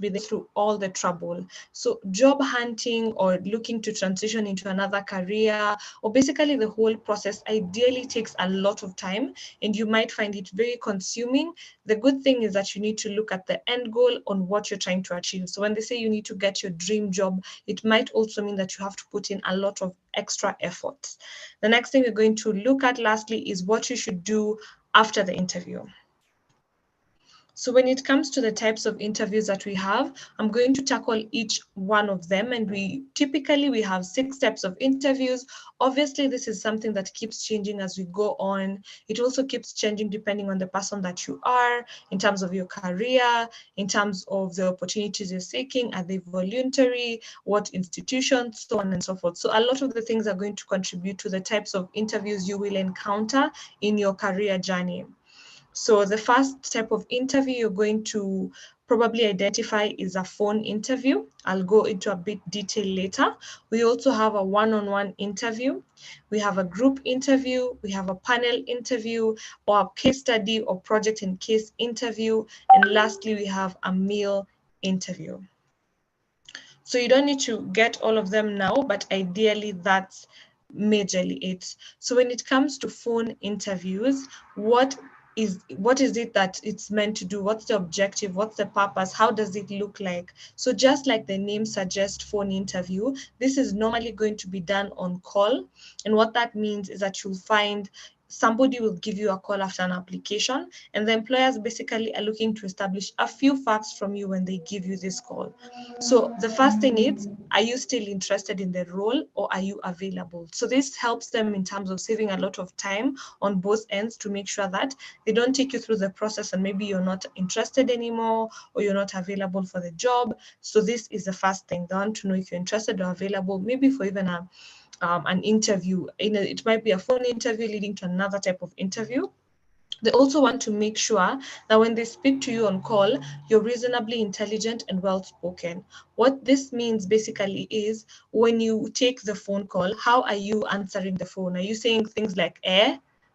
be there through all the trouble. So job hunting or looking to transition into another career, or basically the whole process, ideally takes a lot of time, and you might find it very consuming. The good thing is that you need to look at the end goal on what you're trying to achieve. So when they say you need to get your dream job, it might also mean that you have to put in a lot of extra effort. The next thing we're going to look at lastly is what you should do after the interview. So when it comes to the types of interviews that we have, I'm going to tackle each one of them. And we have 6 types of interviews. Obviously, this is something that keeps changing as we go on. It also keeps changing depending on the person that you are, in terms of your career, in terms of the opportunities you're seeking, are they voluntary, what institutions, so on and so forth. So a lot of the things are going to contribute to the types of interviews you will encounter in your career journey. So the first type of interview you're going to probably identify is a phone interview. I'll go into a bit detail later. We also have a one-on-one interview. We have a group interview. We have a panel interview, or a case study or project and case interview. And lastly, we have a meal interview. So you don't need to get all of them now, but ideally that's majorly it. So when it comes to phone interviews, what is it that it's meant to do? What's the objective? What's the purpose? How does it look like? So just like the name suggests, phone interview, this is normally going to be done on call. And what that means is that you'll find somebody will give you a call after an application, and the employers basically are looking to establish a few facts from you when they give you this call. So the first thing is, are you still interested in the role, or are you available? So this helps them in terms of saving a lot of time on both ends to make sure that they don't take you through the process and maybe you're not interested anymore or you're not available for the job. So this is the first thing. They want to know if you're interested or available, maybe for even an interview. It might be a phone interview leading to another type of interview. They also want to make sure that when they speak to you on call, you're reasonably intelligent and well-spoken. What this means basically is, when you take the phone call, how are you answering the phone? Are you saying things like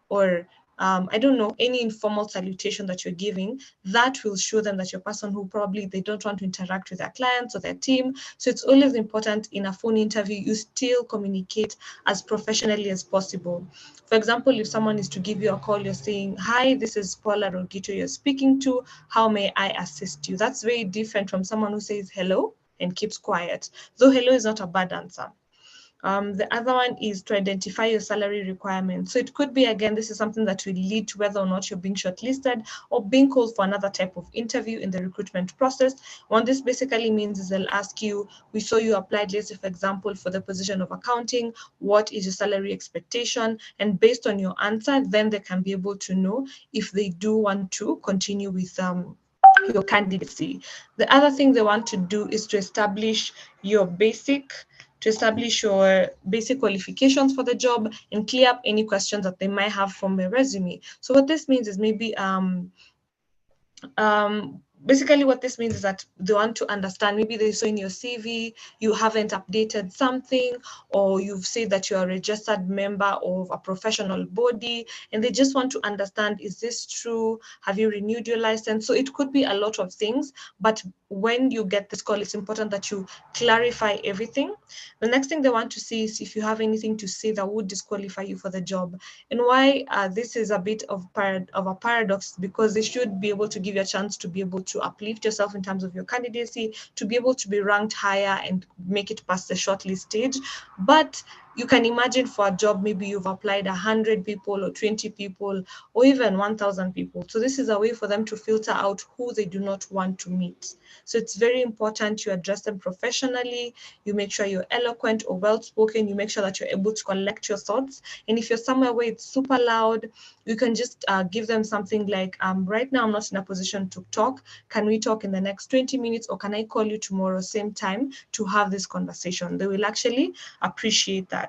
or I don't know, any informal salutation that you're giving? That will show them that you're a person who probably they don't want to interact with their clients or their team. So it's always important in a phone interview, you still communicate as professionally as possible. For example, if someone is to give you a call, you're saying, "Hi, this is Paula Rogito you're speaking to. How may I assist you?" That's very different from someone who says hello and keeps quiet, though hello is not a bad answer. The other one is to identify your salary requirements. So it could be, again, this is something that will lead to whether or not you're being shortlisted or being called for another type of interview in the recruitment process. What this basically means is they'll ask you, we saw you applied, let's say, for example, for the position of accounting, what is your salary expectation? And based on your answer, then they can be able to know if they do want to continue with your candidacy. The other thing they want to do is to establish your basic qualifications for the job and clear up any questions that they might have from a resume. So what this means is maybe basically what this means is that they want to understand, maybe they saw in your CV you haven't updated something, or you've said that you're a registered member of a professional body, and they just want to understand, is this true? Have you renewed your license? So it could be a lot of things, but when you get this call, it's important that you clarify everything. The next thing they want to see is if you have anything to say that would disqualify you for the job. And why this is a bit of a paradox, because they should be able to give you a chance to be able to uplift yourself in terms of your candidacy, to be able to be ranked higher and make it past the shortlist stage. But you can imagine, for a job, maybe you've applied 100 people or 20 people or even 1,000 people. So this is a way for them to filter out who they do not want to meet. So it's very important you address them professionally, you make sure you're eloquent or well-spoken, you make sure that you're able to collect your thoughts. And if you're somewhere where it's super loud, you can just give them something like, right now I'm not in a position to talk. Can we talk in the next 20 minutes, or can I call you tomorrow same time to have this conversation? They will actually appreciate that.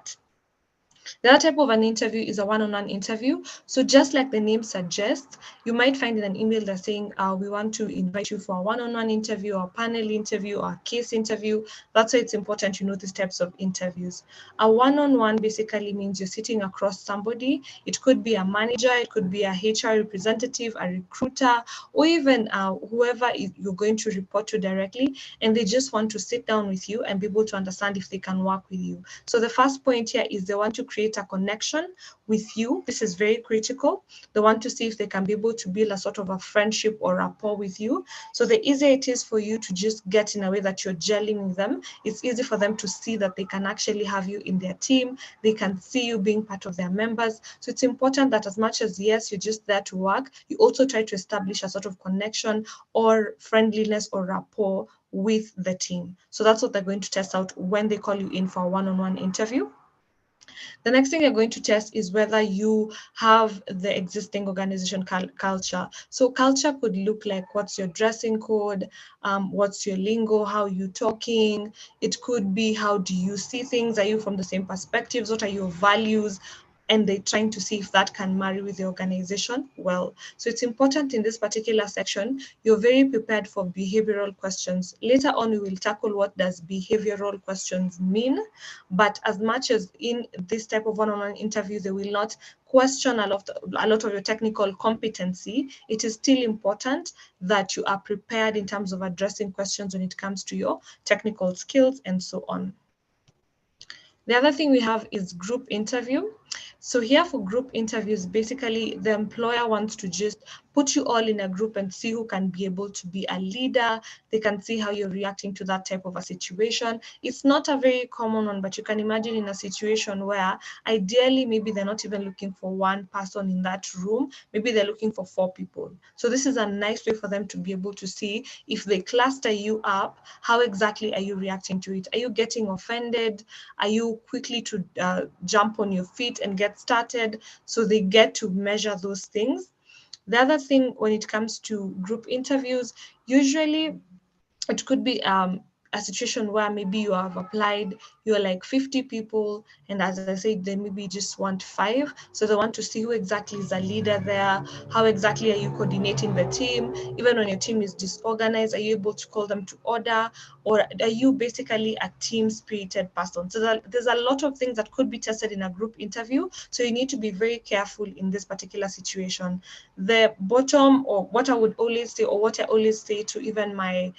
The other type of an interview is a one-on-one interview. So just like the name suggests, you might find in an email that's saying, we want to invite you for a one-on-one interview or a panel interview or a case interview. That's why it's important you know these types of interviews. A one-on-one basically means you're sitting across somebody. It could be a manager, it could be a HR representative, a recruiter, or even whoever you're going to report to directly, and they just want to sit down with you and be able to understand if they can work with you. So the first point here is they want to create a connection with you. This is very critical. They want to see if they can be able to build a sort of a friendship or rapport with you. So the easier it is for you to just get in a way that you're gelling with them, it's easy for them to see that they can actually have you in their team. They can see you being part of their members. So it's important that as much as, yes, you're just there to work, you also try to establish a sort of connection or friendliness or rapport with the team. So that's what they're going to test out when they call you in for a one-on-one interview. The next thing you're going to test is whether you have the existing organization culture. So culture could look like what's your dressing code, what's your lingo, how you talking. It could be how do you see things? Are you from the same perspectives? What are your values? And they're trying to see if that can marry with the organization well. So it's important in this particular section, you're very prepared for behavioral questions. Later on, we will tackle what does behavioral questions mean. But as much as in this type of one-on-one interview, they will not question a lot of your technical competency, it is still important that you are prepared in terms of addressing questions when it comes to your technical skills and so on. The other thing we have is group interview. So here for group interviews, basically the employer wants to just put you all in a group and see who can be able to be a leader. They can see how you're reacting to that type of a situation. It's not a very common one, but you can imagine in a situation where ideally maybe they're not even looking for one person in that room. Maybe they're looking for 4 people. So this is a nice way for them to be able to see if they cluster you up, how exactly are you reacting to it? Are you getting offended? Are you quickly to jump on your feet and get started? So they get to measure those things. The other thing when it comes to group interviews, usually it could be a situation where maybe you have applied, you're like 50 people, and as I said, they maybe just want 5. So they want to see who exactly is a leader there, how exactly are you coordinating the team, even when your team is disorganized, are you able to call them to order, or are you basically a team-spirited person? So there's a lot of things that could be tested in a group interview, so you need to be very careful in this particular situation. The bottom, or what I would always say, or what I always say to even my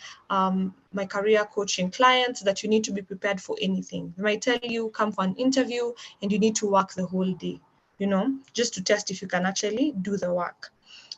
career coaching clients, that you need to be prepared for anything. They might tell you, come for an interview and you need to work the whole day, just to test if you can actually do the work.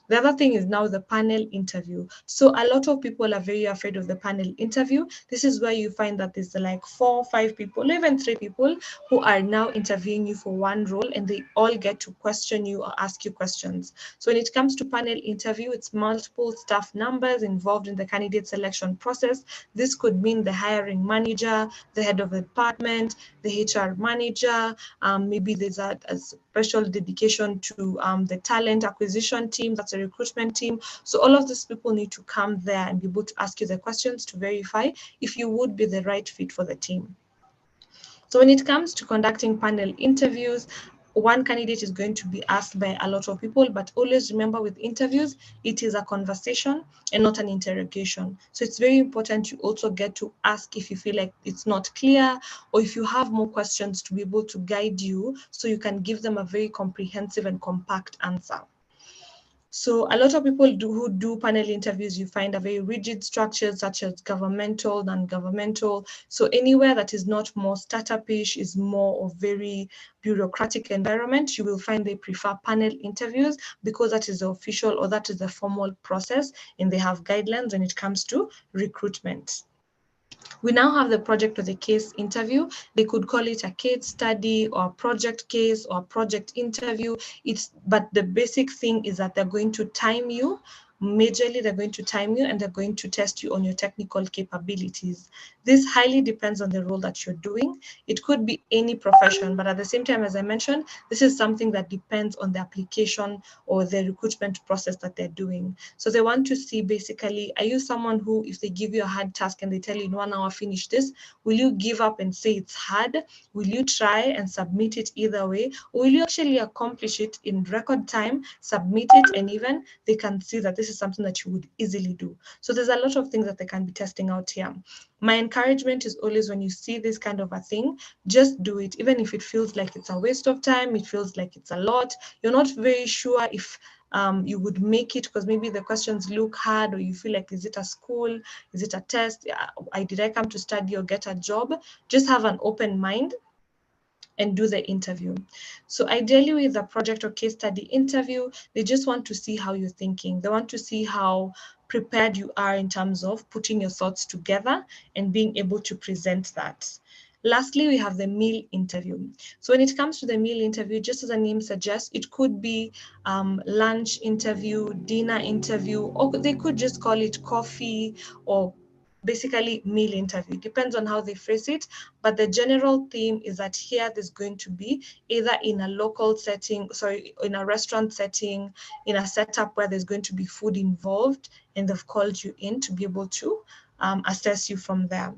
The other thing is now the panel interview. So a lot of people are very afraid of the panel interview. This is where you find that there's like 4 or 5 people, even 3 people who are now interviewing you for one role, and they all get to question you or ask you questions. So when it comes to panel interview, it's multiple staff members involved in the candidate selection process. This could mean the hiring manager, the head of the department, the HR manager, maybe there's a special dedication to the talent acquisition team, that's a recruitment team. So all of these people need to come there and be able to ask you the questions to verify if you would be the right fit for the team. So when it comes to conducting panel interviews, one candidate is going to be asked by a lot of people, but always remember with interviews, it is a conversation and not an interrogation. So it's very important you also get to ask if you feel like it's not clear, or if you have more questions to be able to guide you so you can give them a very comprehensive and compact answer. So a lot of people who do panel interviews, you find a very rigid structure, such as governmental, non-governmental. So anywhere that is not more startup-ish, is more of very bureaucratic environment, you will find they prefer panel interviews, because that is the official, or that is the formal process, and they have guidelines when it comes to recruitment. We now have the project or the case interview. They could call it a case study or a project case or a project interview. But the basic thing is that they're going to time you Majorly, they're going to time you and they're going to test you on your technical capabilities. This highly depends on the role that you're doing. It could be any profession, but at the same time, as I mentioned, this is something that depends on the application or the recruitment process that they're doing. So they want to see basically, are you someone who, if they give you a hard task and they tell you in 1 hour, finish this, will you give up and say it's hard? Will you try and submit it either way? Or will you actually accomplish it in record time, submit it, and even they can see that this is something that you would easily do. So there's a lot of things that they can be testing out here. My encouragement is always when you see this kind of a thing, just do it. Even if it feels like it's a waste of time, it feels like it's a lot, you're not very sure if you would make it because maybe the questions look hard, or you feel like, is it a school? Is it a test? Did I come to study or get a job? Just have an open mind and do the interview. So ideally with a project or case study interview, they just want to see how you're thinking. They want to see how prepared you are in terms of putting your thoughts together and being able to present that. Lastly, we have the meal interview. So when it comes to the meal interview, just as the name suggests, it could be lunch interview, dinner interview, or they could just call it coffee or basically meal interview. It depends on how they phrase it, but the general theme is that here there's going to be either in a local setting, in a restaurant setting, in a setup where there's going to be food involved, and they've called you in to be able to assess you from there.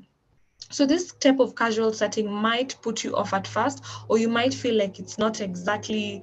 So this type of casual setting might put you off at first, or you might feel like it's not exactly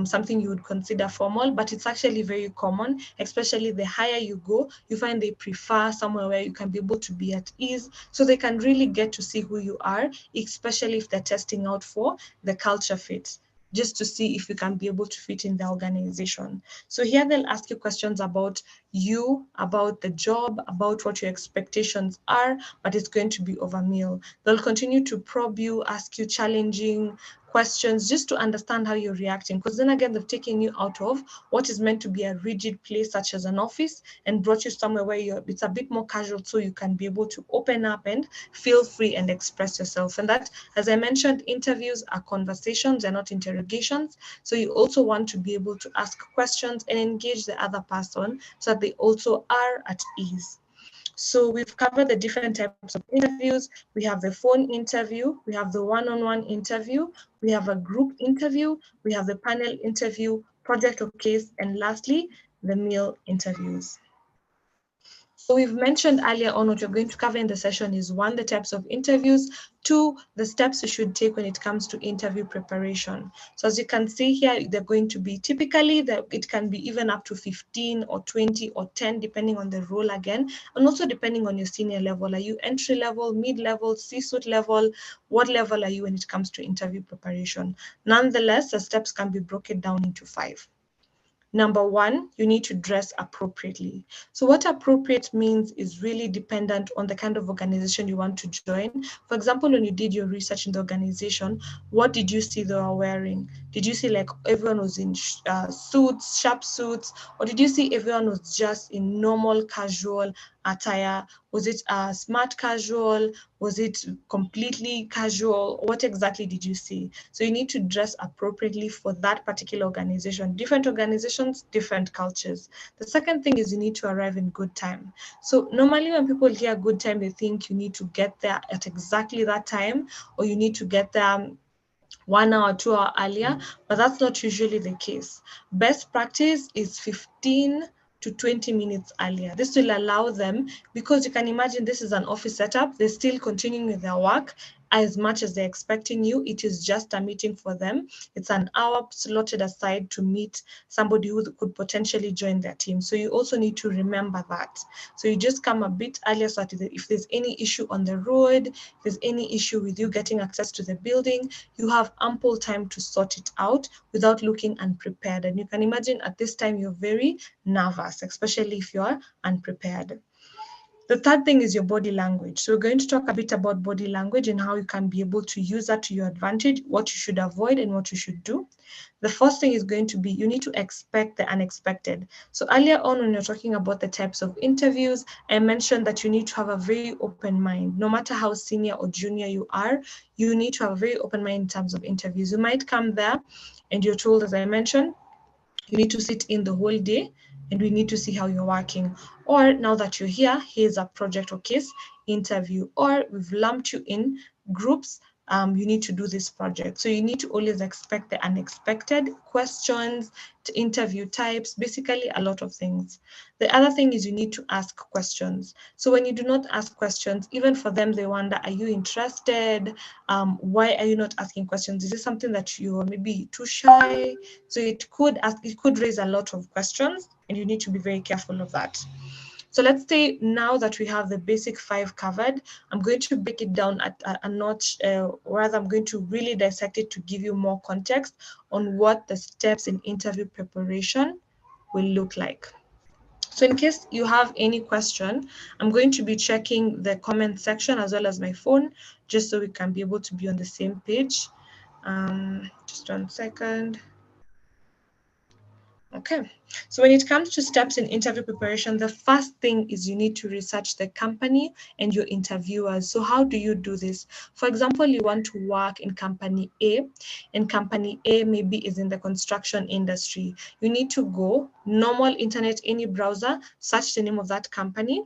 something you would consider formal, but it's actually very common, especially the higher you go, you find they prefer somewhere where you can be able to be at ease, so they can really get to see who you are, especially if they're testing out for the culture fit, just to see if you can be able to fit in the organization. So here they'll ask you questions about you, about the job, about what your expectations are, but it's going to be over meal. They'll continue to probe you, ask you challenging questions just to understand how you're reacting, because then again, they've taken you out of what is meant to be a rigid place such as an office and brought you somewhere where it's a bit more casual, so you can be able to open up and feel free and express yourself. And that, as I mentioned, interviews are conversations, they're not interrogations. So you also want to be able to ask questions and engage the other person so that they also are at ease. So we've covered the different types of interviews. We have the phone interview, we have the one-on-one interview, we have a group interview, we have the panel interview, project or case, and lastly, the meal interviews. So we've mentioned earlier on what we're going to cover in the session is 1, the types of interviews, 2, the steps you should take when it comes to interview preparation. So as you can see here, they're going to be typically, it can be even up to 15 or 20 or 10, depending on the role again, and also depending on your senior level. Are you entry level, mid-level, C-suite level? What level are you when it comes to interview preparation? Nonetheless, the steps can be broken down into 5. Number 1, you need to dress appropriately. So what appropriate means is really dependent on the kind of organization you want to join. For example, when you did your research in the organization, what did you see they were wearing? Did you see like everyone was in suits, sharp suits, or did you see everyone was just in normal casual attire? Was it smart casual? Was it completely casual? What exactly did you see? So you need to dress appropriately for that particular organization. Different organizations, different cultures. The second thing is you need to arrive in good time. So normally when people hear good time, they think you need to get there at exactly that time, or you need to get there 1 hour, 2 hours earlier, but that's not usually the case. Best practice is 15 to 20 minutes earlier. This will allow them, because you can imagine this is an office setup, they're still continuing with their work as much as they're expecting you. It is just a meeting for them. It's an hour slotted aside to meet somebody who could potentially join their team. So you also need to remember that. So you just come a bit earlier so that if there's any issue on the road, if there's any issue with you getting access to the building, you have ample time to sort it out without looking unprepared. And you can imagine at this time you're very nervous, especially if you're unprepared. The third thing is your body language. So we're going to talk a bit about body language and how you can be able to use that to your advantage, what you should avoid and what you should do. The first thing is going to be, you need to expect the unexpected. So earlier on, when you're talking about the types of interviews, I mentioned that you need to have a very open mind. No matter how senior or junior you are, you need to have a very open mind in terms of interviews. You might come there and you're told, as I mentioned, you need to sit in the whole day. and we need to see how you're working. Or now that you're here, here's a project or case interview, or we've lumped you in groups. You need to do this project. So you need to always expect the unexpected questions, to interview types, basically a lot of things. The other thing is you need to ask questions. So when you do not ask questions, even for them, they wonder, are you interested? Why are you not asking questions? Is this something that you are maybe too shy? So it could raise a lot of questions, and you need to be very careful of that. So let's say now that we have the basic 5 covered, I'm going to break it down at a notch, rather I'm going to really dissect it to give you more context on what the steps in interview preparation will look like. So in case you have any question, I'm going to be checking the comment section as well as my phone, just so we can be able to be on the same page. Just 1 second. Okay, so when it comes to steps in interview preparation, the first thing is you need to research the company and your interviewers. So how do you do this? For example, you want to work in company A, and company A maybe is in the construction industry. You need to go normal internet, any browser, search the name of that company,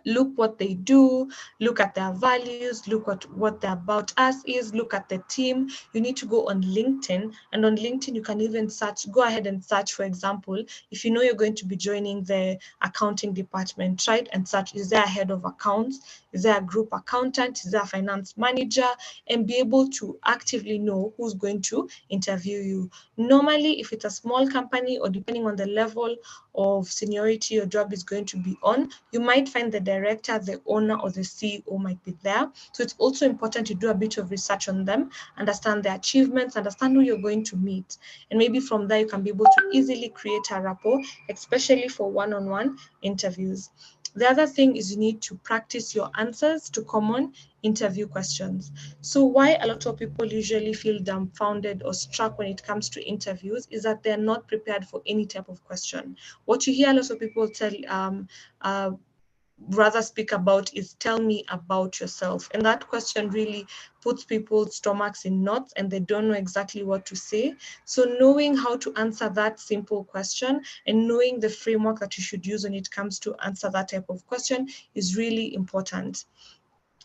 look what they do, look at their values, look at what the About Us is, look at the team. You need to go on LinkedIn, and on LinkedIn you can even go ahead and search, for example, if you know you're going to be joining the accounting department, try and search, is there a head of accounts, is there a group accountant, is there a finance manager, and be able to actively know who's going to interview you. Normally, if it's a small company, or depending on the level of seniority your job is going to be on, you might find the director, the owner, or the CEO might be there. So it's also important to do a bit of research on them, understand their achievements, understand who you're going to meet. And maybe from there, you can be able to easily create a rapport, especially for one-on-one interviews. The other thing is you need to practice your answers to common interview questions. So why a lot of people usually feel dumbfounded or struck when it comes to interviews is that they're not prepared for any type of question. What you hear a lot of people rather speak about is, tell me about yourself. And that question really puts people's stomachs in knots, and they don't know exactly what to say. So knowing how to answer that simple question and knowing the framework that you should use when it comes to answer that type of question is really important.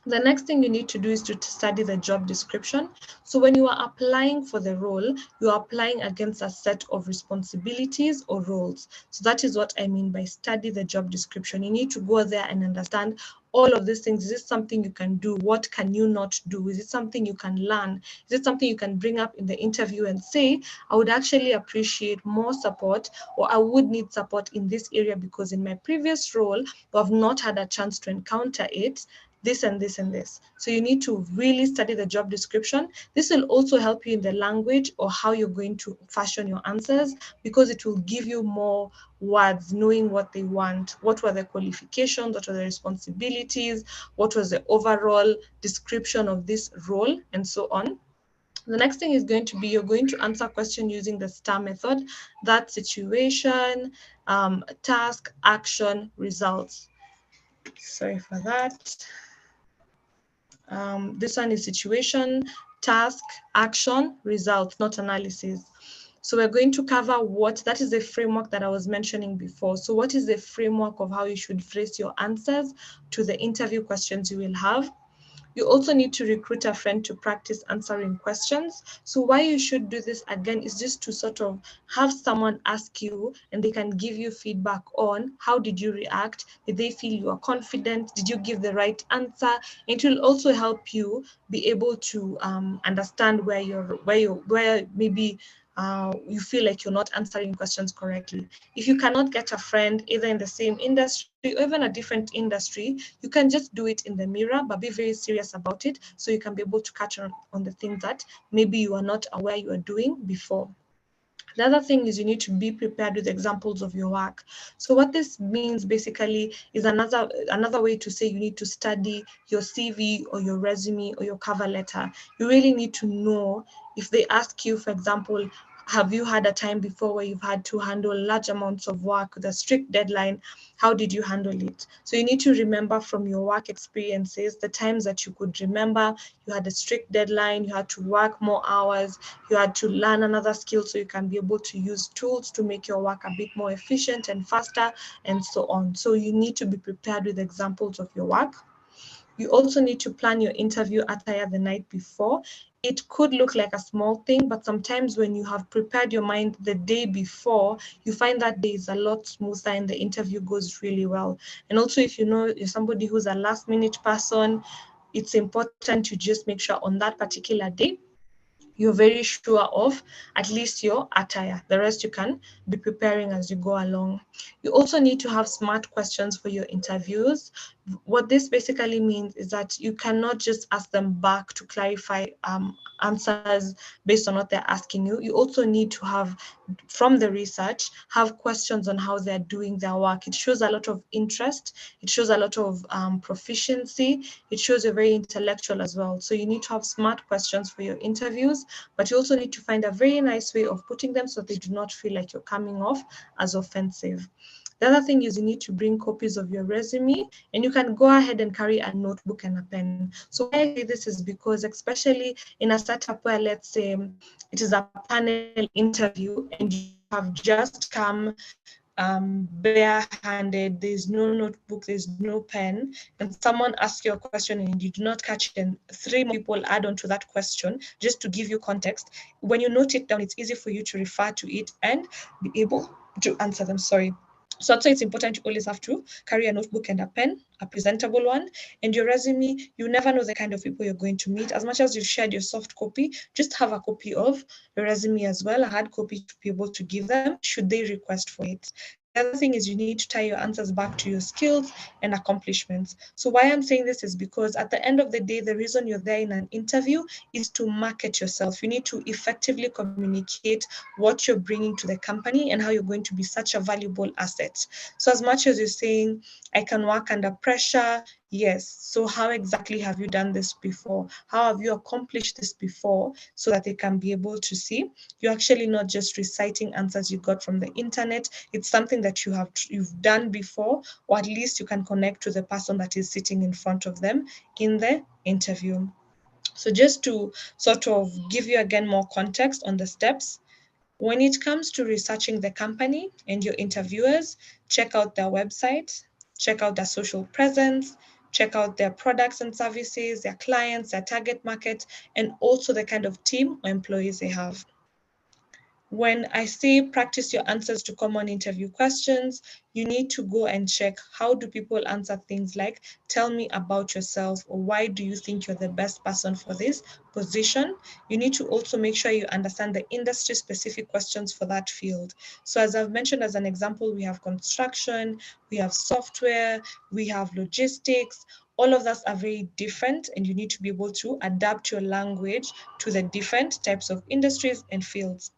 The next thing you need to do is to study the job description. So when you are applying for the role, you are applying against a set of responsibilities or roles. So that is what I mean by study the job description. You need to go there and understand all of these things. Is this something you can do? What can you not do? Is it something you can learn? Is it something you can bring up in the interview and say, I would actually appreciate more support, or I would need support in this area because in my previous role, I've not had a chance to encounter it, this and this and this. So you need to really study the job description. This will also help you in the language or how you're going to fashion your answers, because it will give you more words, knowing what they want, what were the qualifications, what were the responsibilities, what was the overall description of this role, and so on. The next thing is going to be, you're going to answer question using the STAR method. That situation, task, action, results. Sorry for that. This one is situation, task, action, results, not analysis. So we're going to cover that is the framework that I was mentioning before. So what is the framework of how you should phrase your answers to the interview questions you will have? You also need to recruit a friend to practice answering questions. So why you should do this again is just to sort of have someone ask you, and they can give you feedback on how did you react? Did they feel you are confident? Did you give the right answer? It will also help you be able to understand where maybe you feel like you're not answering questions correctly. If you cannot get a friend either in the same industry or even a different industry, you can just do it in the mirror, but be very serious about it so you can be able to catch on the things that maybe you are not aware you are doing before. The other thing is you need to be prepared with examples of your work. So what this means basically is another way to say you need to study your CV or your resume or your cover letter. You really need to know, if they ask you, for example, Have you had a time before where you've had to handle large amounts of work with a strict deadline? How did you handle it? So you need to remember from your work experiences the times that you could remember you had a strict deadline, you had to work more hours, you had to learn another skill so you can be able to use tools to make your work a bit more efficient and faster, and so on. So you need to be prepared with examples of your work. You also need to plan your interview attire the night before. It could look like a small thing, but sometimes when you have prepared your mind the day before, you find that day is a lot smoother and the interview goes really well. And also, if you know you're somebody who's a last minute person, it's important to just make sure on that particular day you're very sure of at least your attire. The rest you can be preparing as you go along. You also need to have smart questions for your interviews. What this basically means is that you cannot just ask them back to clarify answers based on what they're asking you. You also need to have, from the research, have questions on how they're doing their work. It shows a lot of interest. It shows a lot of proficiency. It shows you're very intellectual as well. So you need to have smart questions for your interviews, but you also need to find a very nice way of putting them so they do not feel like you're coming off as offensive. The other thing is you need to bring copies of your resume, and you can go ahead and carry a notebook and a pen. So why I say this is because, especially in a startup where, let's say, it is a panel interview and you have just come barehanded, there's no notebook, there's no pen, and someone asks you a question and you do not catch it, and three more people add on to that question just to give you context. When you note it down, it's easy for you to refer to it and be able to answer them. Sorry. So that's why it's important you always have to carry a notebook and a pen, a presentable one. And your resume, you never know the kind of people you're going to meet. As much as you've shared your soft copy, just have a copy of your resume as well, a hard copy to be able to give them should they request for it. The other thing is you need to tie your answers back to your skills and accomplishments. So why I'm saying this is because at the end of the day, the reason you're there in an interview is to market yourself. You need to effectively communicate what you're bringing to the company and how you're going to be such a valuable asset. So as much as you're saying, I can work under pressure, yes. So how exactly have you done this before? How have you accomplished this before so that they can be able to see? You're actually not just reciting answers you got from the internet. It's something that you've done before, or at least you can connect to the person that is sitting in front of them in the interview. So just to sort of give you again more context on the steps, when it comes to researching the company and your interviewers, check out their website, check out their social presence, check out their products and services, their clients, their target market, and also the kind of team or employees they have. When I say practice your answers to common interview questions, you need to go and check how do people answer things like, tell me about yourself, or why do you think you're the best person for this position? You need to also make sure you understand the industry specific questions for that field. So as I've mentioned as an example, we have construction, we have software, we have logistics. All of those are very different, and you need to be able to adapt your language to the different types of industries and fields.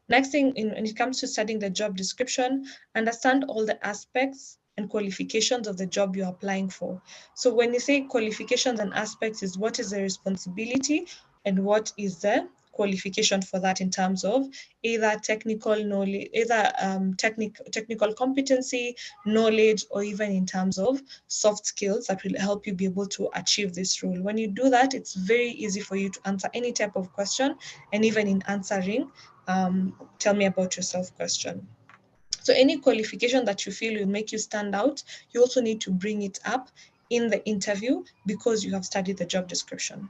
Next thing, when it comes to studying the job description, understand all the aspects and qualifications of the job you're applying for. So when you say qualifications and aspects, is what is the responsibility and what is the qualification for that in terms of either technical knowledge, either technical competency, knowledge, or even in terms of soft skills that will help you be able to achieve this role. When you do that, it's very easy for you to answer any type of question, and even in answering tell me about yourself question. So any qualification that you feel will make you stand out, you also need to bring it up in the interview because you have studied the job description.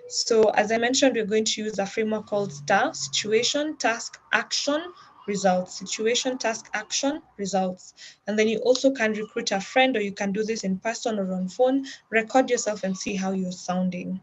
So as I mentioned, we're going to use a framework called STAR: situation, task, action, results. Situation, task, action, results. And then you also can recruit a friend, or you can do this in person or on phone, record yourself and see how you're sounding.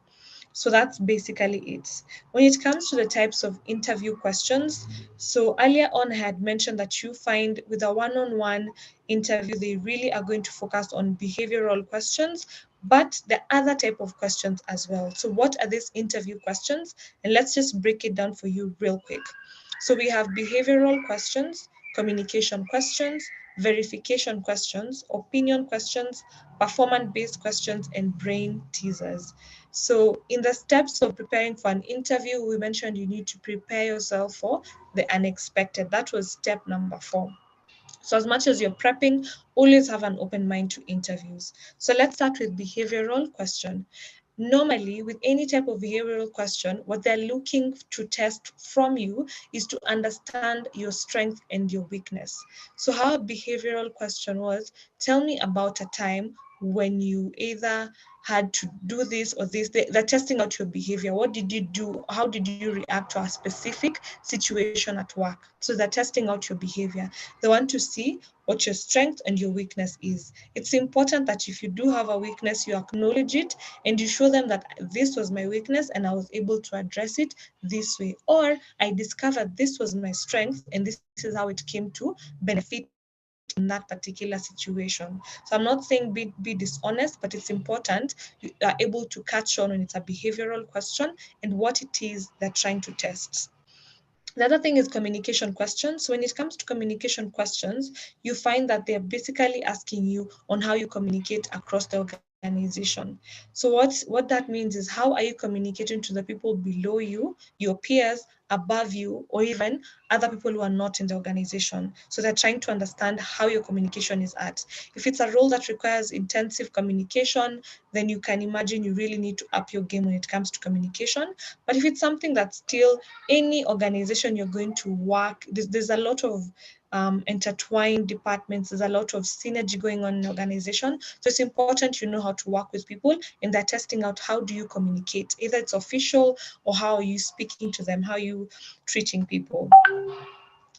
So that's basically it. When it comes to the types of interview questions, so earlier on I had mentioned that you find with a one-on-one interview, they really are going to focus on behavioral questions, but the other type of questions as well. So what are these interview questions? And let's just break it down for you real quick. So we have behavioral questions, communication questions, verification questions, opinion questions, performance-based questions, and brain teasers. So in the steps of preparing for an interview, we mentioned you need to prepare yourself for the unexpected. That was step number 4. So as much as you're prepping, always have an open mind to interviews. So let's start with behavioral question. Normally, with any type of behavioral question, what they're looking to test from you is to understand your strength and your weakness. So how a behavioral question was, tell me about a time when you either had to do this or this. They're testing out your behavior. What did you do? How did you react to a specific situation at work? So they're testing out your behavior. They want to see what your strength and your weakness is. It's important that if you do have a weakness, you acknowledge it and you show them that this was my weakness and I was able to address it this way. Or I discovered this was my strength and this is how it came to benefit me in that particular situation. So I'm not saying be dishonest, but it's important you are able to catch on when it's a behavioral question and what it is they're trying to test. The other thing is communication questions. When it comes to communication questions, you find that they're basically asking you on how you communicate across the organization. So what that means is, how are you communicating to the people below you, your peers, above you, or even other people who are not in the organization? So they're trying to understand how your communication is at. If it's a role that requires intensive communication, then you can imagine you really need to up your game when it comes to communication. But if it's something that's still any organization you're going to work, there's a lot of intertwined departments, there's a lot of synergy going on in the organization. So it's important you know how to work with people, and they're testing out how do you communicate. Either it's official or how are you speaking to them, how are you treating people.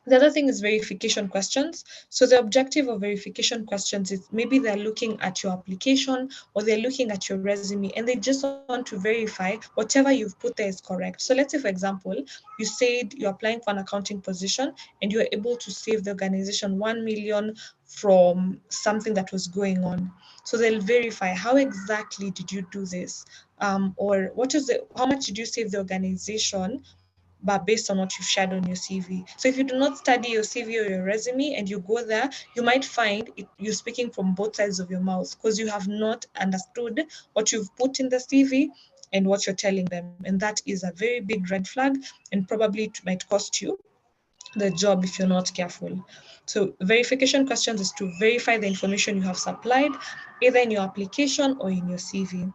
The other thing is verification questions. So the objective of verification questions is maybe they're looking at your application or they're looking at your resume and they just want to verify whatever you've put there is correct. So let's say, for example, you said you're applying for an accounting position and you're able to save the organization 1 million from something that was going on. So they'll verify how exactly did you do this, or how much did you save the organization, but based on what you've shared on your CV. So if you do not study your CV or your resume and you go there, you might find you're speaking from both sides of your mouth because you have not understood what you've put in the CV and what you're telling them. And that is a very big red flag, and probably it might cost you the job if you're not careful. So verification questions is to verify the information you have supplied, either in your application or in your CV.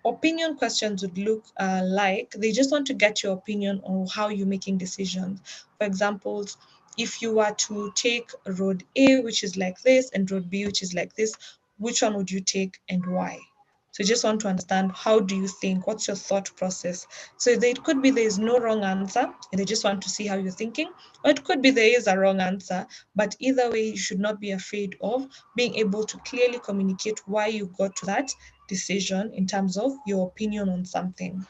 Opinion questions would look like they just want to get your opinion on how you're making decisions. For example, if you were to take road A, which is like this, and road B, which is like this, which one would you take and why? So you just want to understand, how do you think? What's your thought process? So it could be there is no wrong answer and they just want to see how you're thinking, or it could be there is a wrong answer. But either way, you should not be afraid of being able to clearly communicate why you got to that decision in terms of your opinion on something.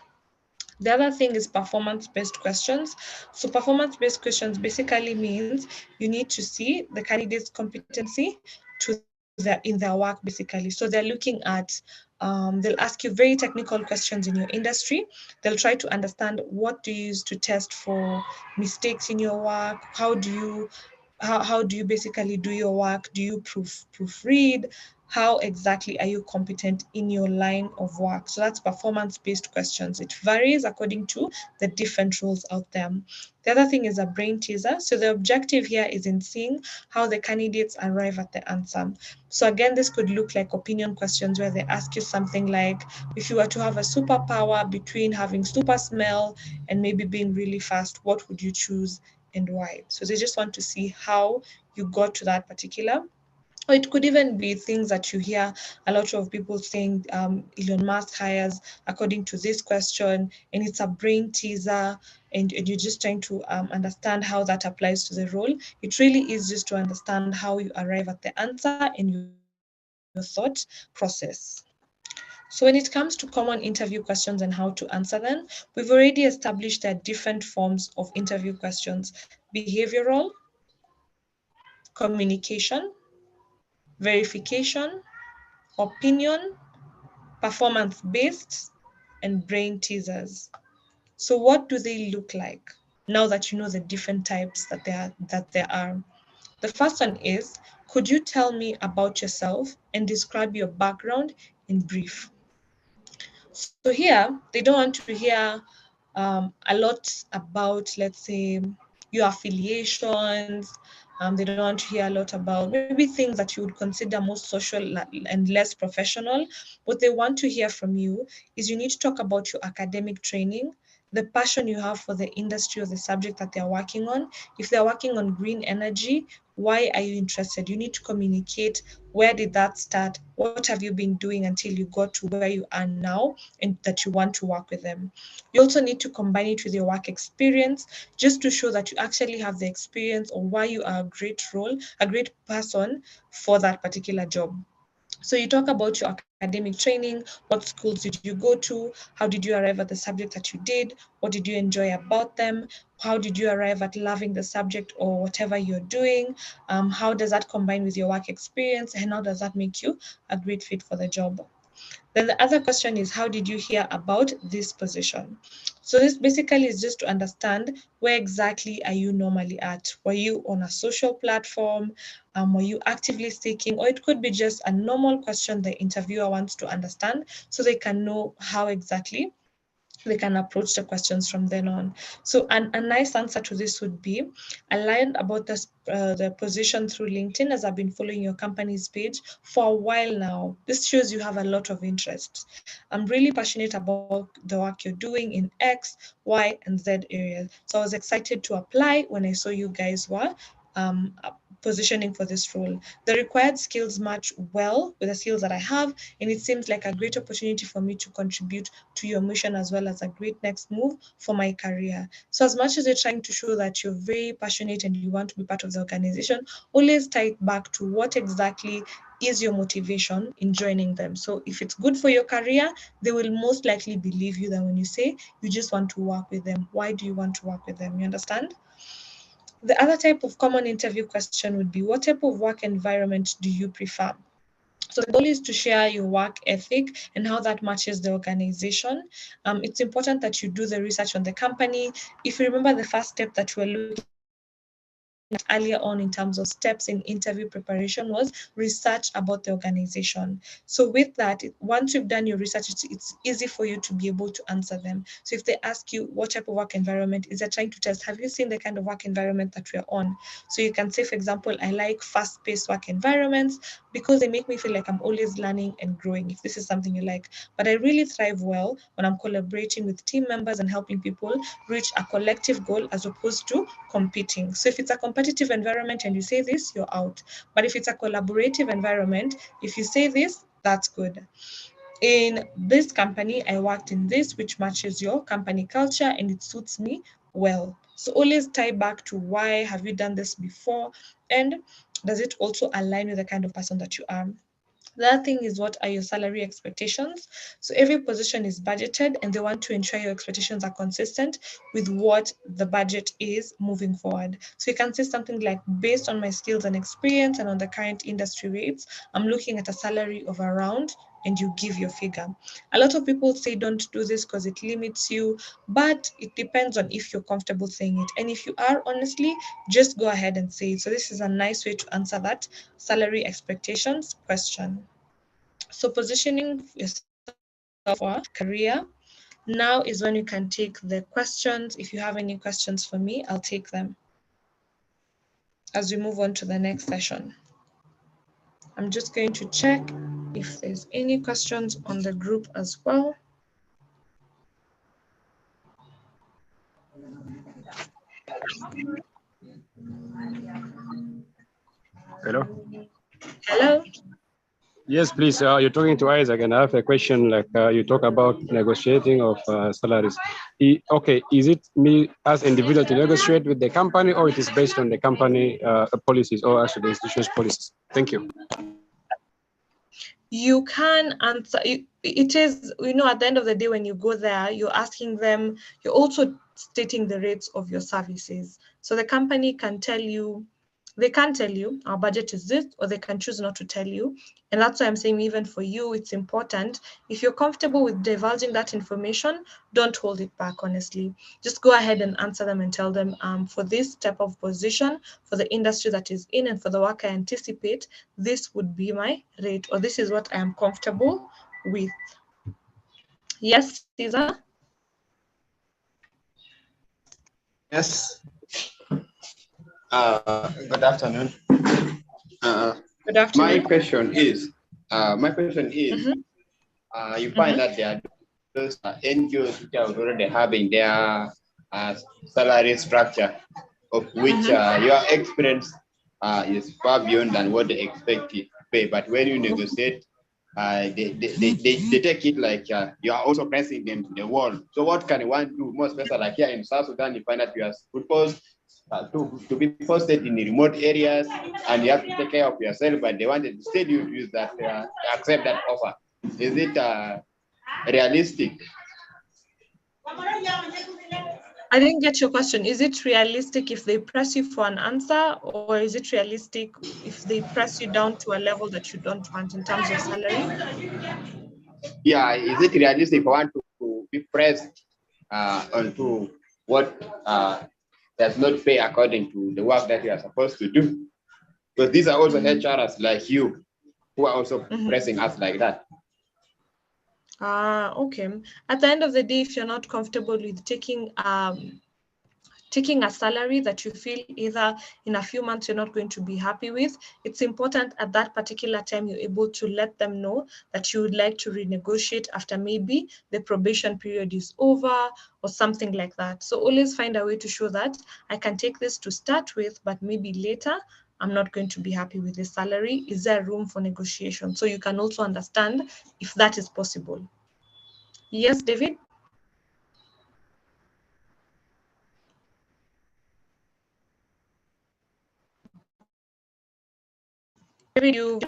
The other thing is performance-based questions. So performance-based questions basically means you need to see the candidate's competency in their work, basically. So they're looking at, they'll ask you very technical questions in your industry. They'll try to understand what do you use to test for mistakes in your work. How do you basically do your work? Do you proofread? How exactly are you competent in your line of work? So that's performance-based questions. It varies according to the different roles out there. The other thing is a brain teaser. So the objective here is in seeing how the candidates arrive at the answer. So again, this could look like opinion questions where they ask you something like, if you were to have a superpower between having super smell and maybe being really fast, what would you choose and why? So they just want to see how you got to that particular. Or it could even be things that you hear a lot of people saying, Elon Musk hires according to this question, and it's a brain teaser, and you're just trying to understand how that applies to the role. It really is just to understand how you arrive at the answer and your thought process. So when it comes to common interview questions and how to answer them, we've already established there are different forms of interview questions: behavioral, communication, verification, opinion, performance-based, and brain teasers. So what do they look like now that you know the different types that there are? The first one is, could you tell me about yourself and describe your background in brief? So here, they don't want to hear a lot about, let's say, your affiliations. They don't want to hear a lot about maybe things that you would consider more social and less professional. What they want to hear from you is you need to talk about your academic training, the passion you have for the industry or the subject that they're working on. If they're working on green energy, why are you interested? You need to communicate, where did that start? What have you been doing until you got to where you are now and that you want to work with them? You also need to combine it with your work experience, just to show that you actually have the experience or why you are a great person for that particular job. So you talk about your academic training, what schools did you go to, how did you arrive at the subject that you did, what did you enjoy about them, how did you arrive at loving the subject or whatever you're doing, how does that combine with your work experience, and how does that make you a great fit for the job. Then the other question is, how did you hear about this position? So this basically is just to understand, where exactly are you normally at? Were you on a social platform? Were you actively seeking? Or it could be just a normal question the interviewer wants to understand so they can know how exactly they can approach the questions from then on. So a nice answer to this would be, I learned about this, the position through LinkedIn, as I've been following your company's page for a while now. This shows you have a lot of interests. I'm really passionate about the work you're doing in X, Y, and Z areas. So I was excited to apply when I saw you guys were positioning for this role. The required skills match well with the skills that I have, and it seems like a great opportunity for me to contribute to your mission, as well as a great next move for my career. So as much as you're trying to show that you're very passionate and you want to be part of the organization, always tie it back to what exactly is your motivation in joining them. So if it's good for your career, they will most likely believe you than when you say you just want to work with them. Why do you want to work with them? You understand? The other type of common interview question would be, what type of work environment do you prefer? So the goal is to share your work ethic and how that matches the organization. It's important that you do the research on the company. If you remember, the first step that we're looking earlier on in terms of steps in interview preparation was research about the organization. So with that, once you've done your research, it's easy for you to be able to answer them. So if they ask you what type of work environment is, they're trying to test, have you seen the kind of work environment that we're on? So you can say, for example, I like fast-paced work environments because they make me feel like I'm always learning and growing, if this is something you like. But I really thrive well when I'm collaborating with team members and helping people reach a collective goal as opposed to competing. So if it's a competitive environment and you say this, you're out. But if it's a collaborative environment, if you say this, that's good. In this company, I worked in this, which matches your company culture and it suits me well. So always tie back to, why have you done this before? And does it also align with the kind of person that you are? The other thing is, what are your salary expectations? So every position is budgeted and they want to ensure your expectations are consistent with what the budget is moving forward. So you can say something like, based on my skills and experience and on the current industry rates, I'm looking at a salary of around, and you give your figure. A lot of people say don't do this because it limits you, but it depends on if you're comfortable saying it. And if you are, honestly, just go ahead and say it. So this is a nice way to answer that salary expectations question. So positioning yourself for career. Now is when you can take the questions. If you have any questions for me, I'll take them as we move on to the next session. I'm just going to check if there's any questions on the group as well. Hello? Hello? Yes, please. You're talking to Isaac, and I have a question. Like you talk about negotiating of salaries. Okay, is it me as individual to negotiate with the company, or it is based on the company policies, or actually the institution's policies? Thank you. You can answer it is, at the end of the day, when you go there, you're asking them, you're also stating the rates of your services. So the company can tell you, They can't tell you our budget is this, or they can choose not to tell you. And that's why I'm saying even for you, it's important. If you're comfortable with divulging that information, don't hold it back, honestly. Just go ahead and answer them and tell them, for this type of position, for the industry that is in and for the work I anticipate, this would be my rate, or this is what I am comfortable with. Yes, Caesar? Yes. Good afternoon. Good afternoon. My question is, you find that there are those NGOs which are already having their salary structure, of which your experience is far beyond than what they expect to pay. But when you negotiate, they take it like you are also pressing them to the wall. So what can one do? More especially like here in South Sudan, you find that you are supposed to be posted in the remote areas, and you have to take care of yourself. But they wanted instead you to use that, accept that offer. Is it realistic? I didn't get your question. Is it realistic if they press you for an answer, or is it realistic if they press you down to a level that you don't want in terms of salary? Yeah, is it realistic for one to be pressed onto what does not pay according to the work that you are supposed to do? Because these are also HRs like you who are also pressing us like that. Okay. At the end of the day, if you're not comfortable with taking a salary that you feel either in a few months you're not going to be happy with, it's important at that particular time you're able to let them know that you would like to renegotiate after maybe the probation period is over or something like that. So always find a way to show that I can take this to start with, but maybe later I'm not going to be happy with the salary. Is there room for negotiation? So you can also understand if that is possible. Yes, David? David, you...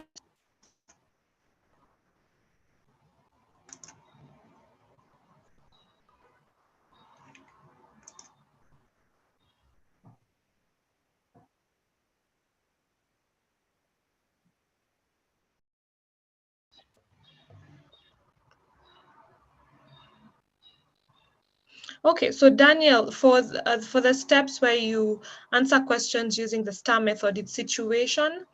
Okay, so Daniel, for the steps where you answer questions using the STAR method, it's situation,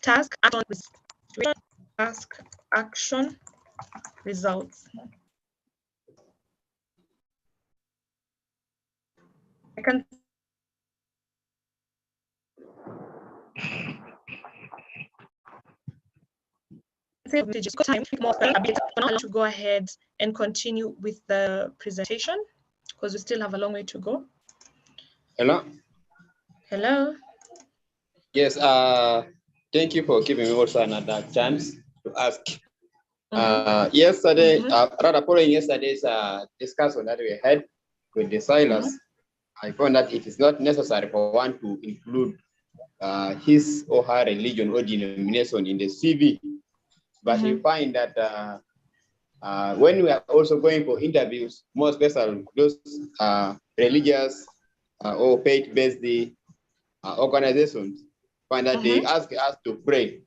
task, action, results. I can say just time more a bit to go ahead and continue with the presentation because we still have a long way to go. Hello. Hello. Yes. Thank you for giving me also another chance to ask. Yesterday, rather following yesterday's discussion that we had with the sailors, I found that it is not necessary for one to include his or her religion or denomination in the CV, but you find that when we are also going for interviews, more especially those religious or faith-based organizations, find that they ask us to pray,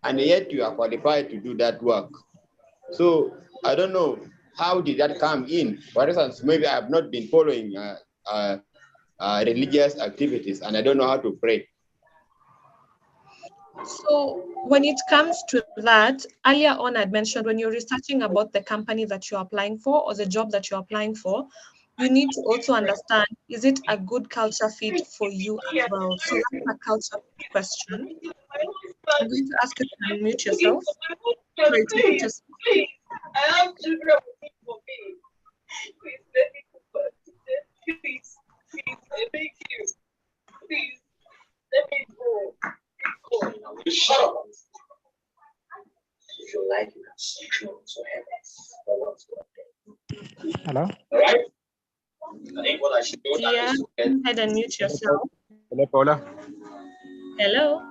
and yet you are qualified to do that work. So I don't know, how did that come in? For instance, maybe I have not been following religious activities and I don't know how to pray. So when it comes to that, earlier on I'd mentioned when you're researching about the company that you're applying for or the job that you're applying for, you need to also understand, is it a good culture fit for you as well? So that's a culture question. I'm going to ask you to unmute yourself. Sorry, to mute yourself. Please, I have children waiting for me. Please let me go first. Please, I beg you. Please, let me go. Shut up. If you like, you can speak to heaven. Hello? All right? I think what I should do now is go ahead and mute yourself. Hello, Paula. Hello.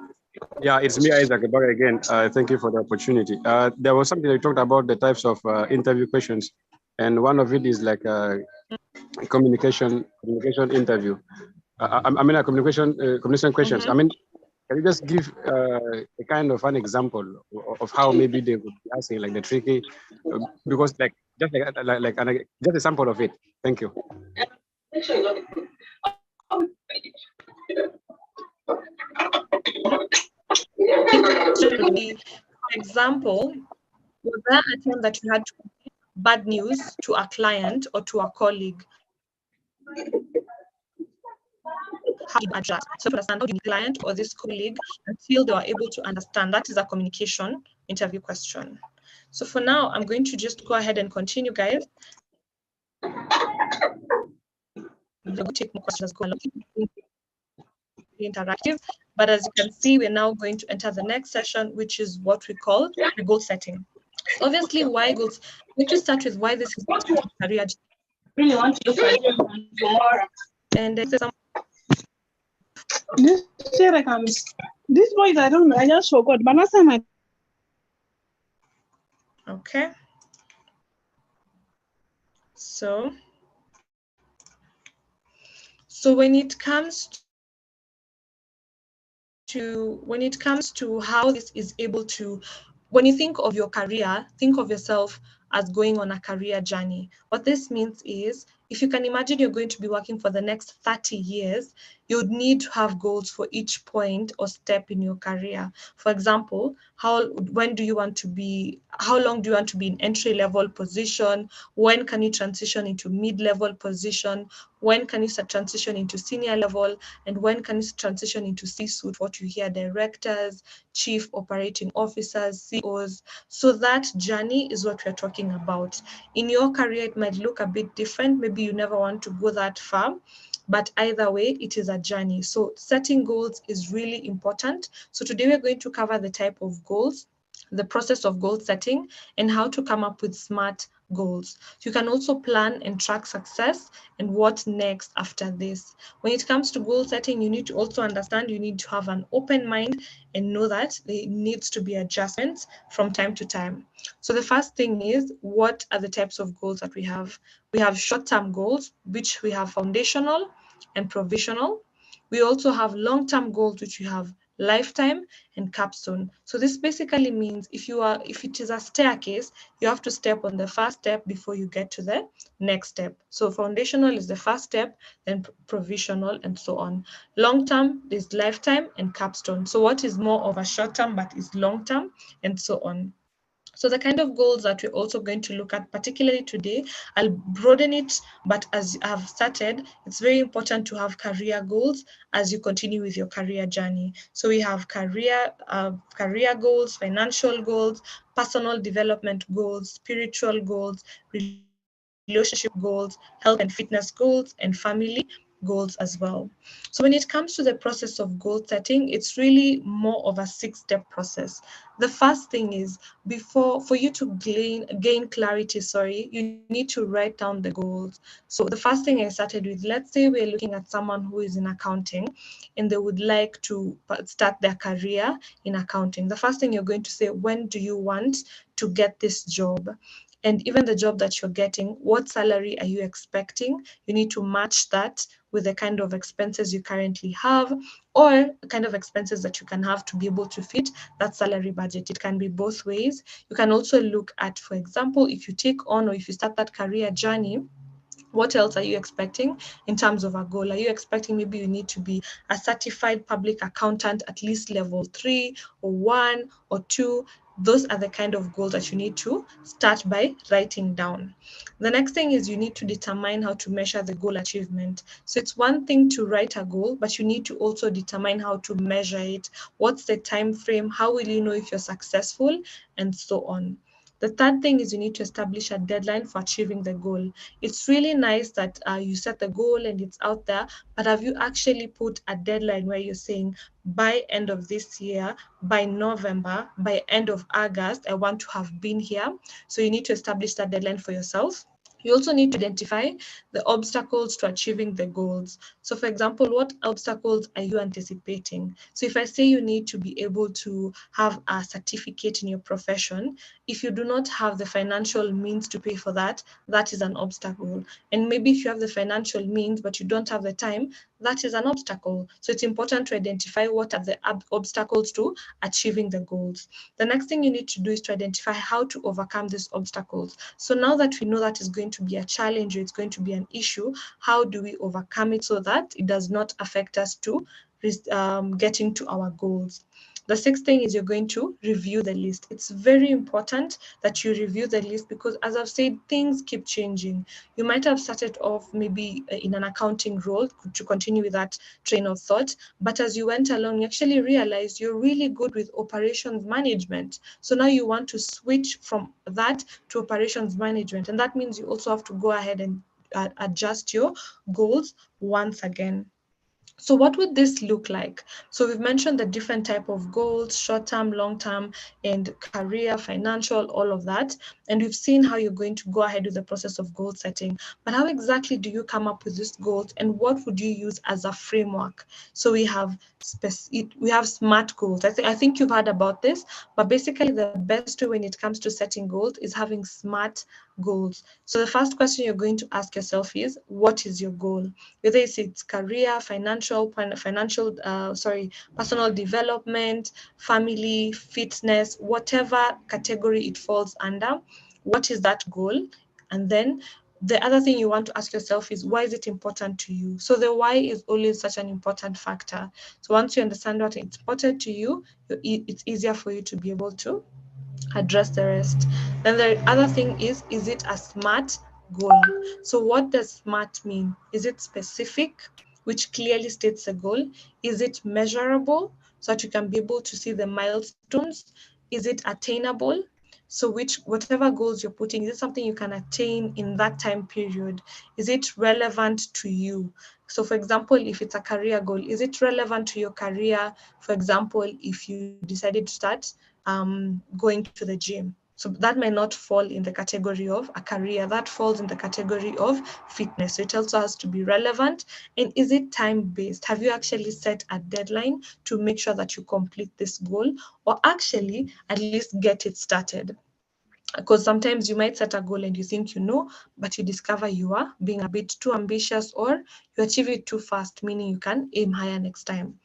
Yeah, it's me, Isaac, back again. Thank you for the opportunity. There was something you talked about the types of interview questions, and one of it is like communication interview. I mean, a communication questions. I mean, can you just give a kind of an example of how maybe they would be asking like the tricky, because like just a sample of it. Thank you. For example, was there a time that you had to give bad news to a client or to a colleague? How do you adjust? So understand how the client or this colleague until they are able to understand. That is a communication interview question. So for now, I'm going to just go ahead and continue, guys. We're going to take more questions as go along. Interactive, but as you can see, we're now going to enter the next session, which is what we call the goal setting. So obviously, why goals? We just start with why this is career. Really want to look at them tomorrow. And This year I can. These boys, I don't know. I just forgot. But last time I. okay. So when it comes to how this is able to, when you think of your career, think of yourself as going on a career journey. What this means is, if you can imagine you're going to be working for the next 30 years, you would need to have goals for each point or step in your career. For example, how long do you want to be in entry-level position? When can you transition into mid-level position? When can you transition into senior level? And when can you transition into C-suite, what you hear, directors, chief operating officers, CEOs? So that journey is what we're talking about. In your career, it might look a bit different. Maybe you never want to go that far, but either way, it is a journey. So setting goals is really important. So today we're going to cover the type of goals, the process of goal setting, and how to come up with smart goals. You can also plan and track success and what next after this. When it comes to goal setting, you need to also understand you need to have an open mind and know that there needs to be adjustments from time to time. So the first thing is, what are the types of goals that we have? We have short-term goals, which we have foundational and provisional. We also have long-term goals, which we have lifetime and capstone. So this basically means if it is a staircase, you have to step on the first step before you get to the next step. So foundational is the first step, then provisional, and so on. Long-term is lifetime and capstone. So what is more of a short-term but is long-term, and so on. So the kind of goals that we're also going to look at, particularly today, I'll broaden it, but as I've started, it's very important to have career goals as you continue with your career journey. So we have career goals, financial goals, personal development goals, spiritual goals, relationship goals, health and fitness goals, and family goals as well. So when it comes to the process of goal setting, it's really more of a 6-step process. The first thing is, for you to gain clarity, you need to write down the goals. So the first thing I started with, let's say we're looking at someone who is in accounting and they would like to start their career in accounting. The first thing you're going to say, when do you want to get this job? And even the job that you're getting, what salary are you expecting? You need to match that with the kind of expenses you currently have, or the kind of expenses that you can have to be able to fit that salary budget. It can be both ways. You can also look at, for example, if you take on or if you start that career journey, what else are you expecting in terms of a goal? Are you expecting maybe you need to be a certified public accountant, at least level 3 or 1 or 2? Those are the kind of goals that you need to start by writing down. The next thing is you need to determine how to measure the goal achievement. So it's one thing to write a goal, but you need to also determine how to measure it. What's the time frame? How will you know if you're successful? And so on. The third thing is you need to establish a deadline for achieving the goal. It's really nice that you set the goal and it's out there, but have you actually put a deadline where you're saying, by end of this year, by November, by end of August, I want to have been here? So you need to establish that deadline for yourself. You also need to identify the obstacles to achieving the goals. So for example, what obstacles are you anticipating? So if I say you need to be able to have a certificate in your profession, if you do not have the financial means to pay for that, that is an obstacle. And maybe if you have the financial means, but you don't have the time, that is an obstacle. So it's important to identify what are the obstacles to achieving the goals. The next thing you need to do is to identify how to overcome these obstacles. So now that we know that is going to be a challenge or it's going to be an issue, how do we overcome it so that it does not affect us to getting to our goals? The sixth thing is you're going to review the list. It's very important that you review the list because, as I've said, things keep changing. You might have started off maybe in an accounting role to continue with that train of thought, but as you went along, you actually realized you're really good with operations management. So now you want to switch from that to operations management, and that means you also have to go ahead and adjust your goals once again. So what would this look like? So we've mentioned the different type of goals, short-term, long-term, and career, financial, all of that. And we've seen how you're going to go ahead with the process of goal setting. But how exactly do you come up with these goals, and what would you use as a framework? So we have SMART goals. I think you've heard about this, but basically the best way when it comes to setting goals is having SMART goals. So the first question you're going to ask yourself is, what is your goal? Whether it's career, personal development, family, fitness, whatever category it falls under, what is that goal? And then the other thing you want to ask yourself is, why is it important to you? So the why is always such an important factor. So once you understand what is important to you, it's easier for you to be able to address the rest. Then the other thing is it a SMART goal? So what does SMART mean? Is it specific, which clearly states a goal? Is it measurable, so that you can be able to see the milestones? Is it attainable? So whatever goals you're putting, is it something you can attain in that time period? Is it relevant to you? So for example, if it's a career goal, is it relevant to your career? For example, if you decided to start going to the gym. So that may not fall in the category of a career, that falls in the category of fitness. So it also has to be relevant. And is it time-based? Have you actually set a deadline to make sure that you complete this goal, or actually at least get it started? Because sometimes you might set a goal and you think you know, but you discover you are being a bit too ambitious, or you achieve it too fast, meaning you can aim higher next time.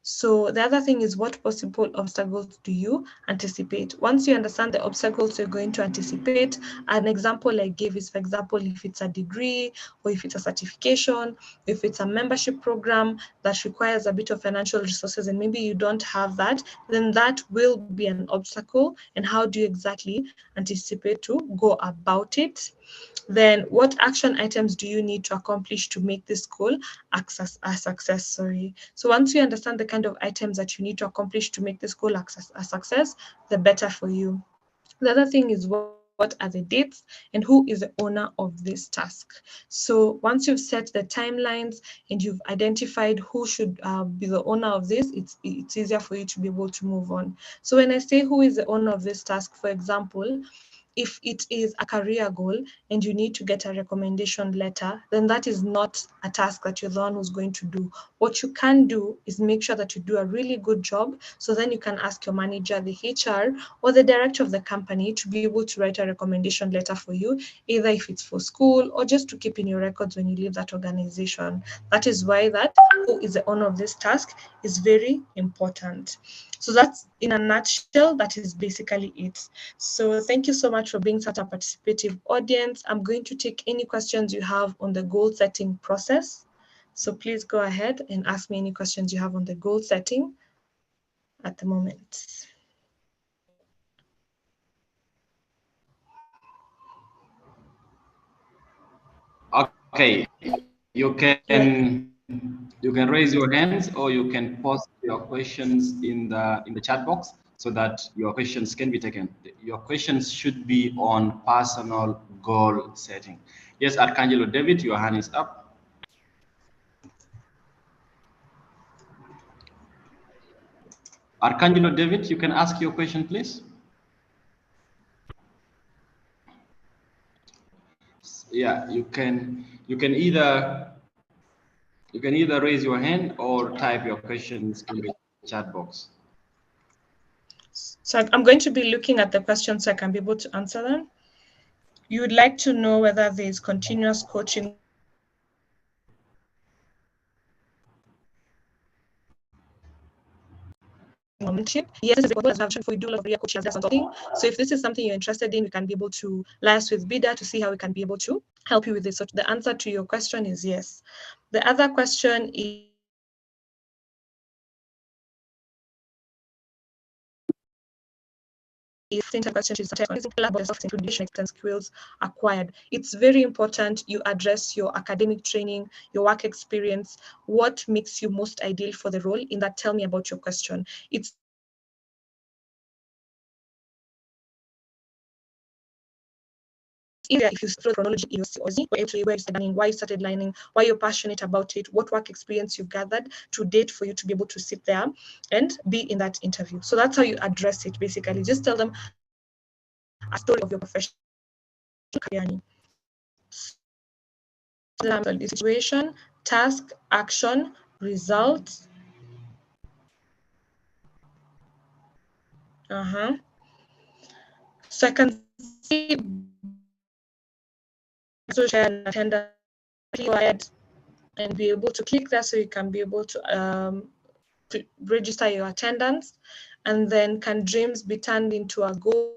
So the other thing is, what possible obstacles do you anticipate? Once you understand the obstacles you're going to anticipate, an example I gave is, for example, if it's a degree, or if it's a certification, if it's a membership program that requires a bit of financial resources and maybe you don't have that, then that will be an obstacle. And how do you exactly anticipate to go about it? Then what action items do you need to accomplish to make this goal a success? So once you understand the kind of items that you need to accomplish to make this goal a success, the better for you. The other thing is, what are the dates and who is the owner of this task? So once you've set the timelines and you've identified who should be the owner of this, it's easier for you to be able to move on. So when I say who is the owner of this task, for example, if it is a career goal and you need to get a recommendation letter, then that is not a task that you're the one who's going to do. What you can do is make sure that you do a really good job, so then you can ask your manager, the HR, or the director of the company to be able to write a recommendation letter for you, either if it's for school or just to keep in your records when you leave that organization. That is why that who is the owner of this task is very important. So that's, in a nutshell, that is basically it. So thank you so much for being such a participative audience. I'm going to take any questions you have on the goal setting process. So please go ahead and ask me any questions you have on the goal setting at the moment. Okay, you can raise your hands, or you can post your questions in the chat box so that your questions can be taken. Your questions should be on personal goal setting. Yes, Arcangelo David, your hand is up. Arcangelo David, you can ask your question, please. yeah, you can either raise your hand or type your questions in the chat box. So I'm going to be looking at the questions so I can be able to answer them. You would like to know whether there is continuous coaching mentorship. Yes, we do a lot of career coaching as consulting. So if this is something you're interested in, we can be able to liaise with Bida to see how we can be able to help you with this. So the answer to your question is yes. The other question is skills acquired. It's very important you address your academic training, your work experience, what makes you most ideal for the role. In that, tell me about your question. It's easier if you throw chronology in your COZ, where you started learning, why you started learning, why you're passionate about it, what work experience you've gathered to date for you to be able to sit there and be in that interview. So that's how you address it, basically. Just tell them a story of your professional career. Situation, task, action, results. So I can see social and attendance and be able to click there so you can be able to register your attendance. And then, can dreams be turned into a goal?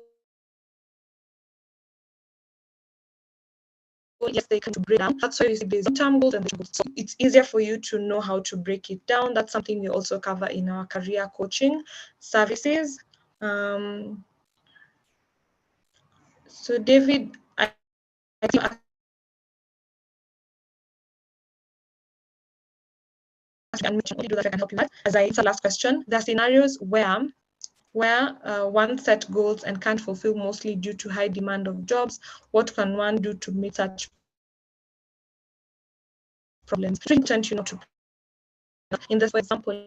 Yes, they can break down. That's why you see there's term goals and the goals. So it's easier for you to know how to break it down. That's something we also cover in our career coaching services. So David, I think I can do that. I can help you with. As I answer last question, there are scenarios where one set goals and can't fulfill, mostly due to high demand of jobs. What can one do to meet such problems? It's important, to in this, for example,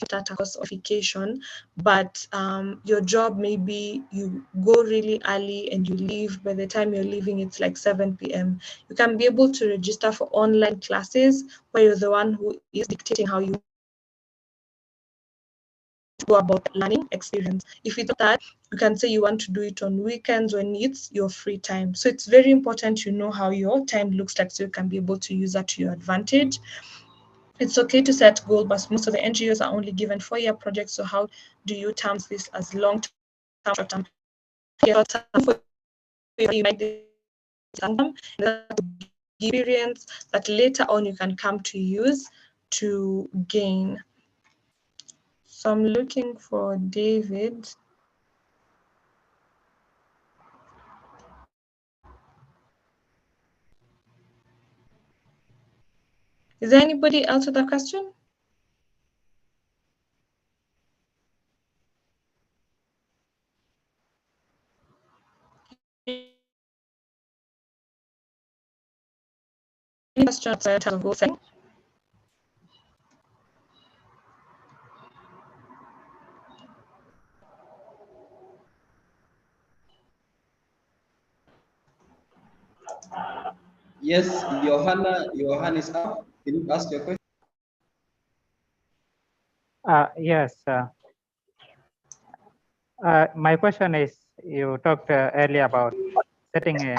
start a course qualification, but your job, maybe you go really early and you leave. By the time you're leaving, it's like 7 p.m. You can be able to register for online classes where you're the one who is dictating how you go about learning experience. If it's that, you can say you want to do it on weekends when it's your free time. So it's very important you know how your time looks like, so you can be able to use that to your advantage. It's okay to set goals, but most of the NGOs are only given 4-year projects. So how do you term this as long-term, short-term? You might experience that later on you can come to use to gain. So I'm looking for David. Is there anybody else with a question? Any question outside of goal setting? Yes, your hand is up. Can you ask your question? Yes. My question is, you talked earlier about setting a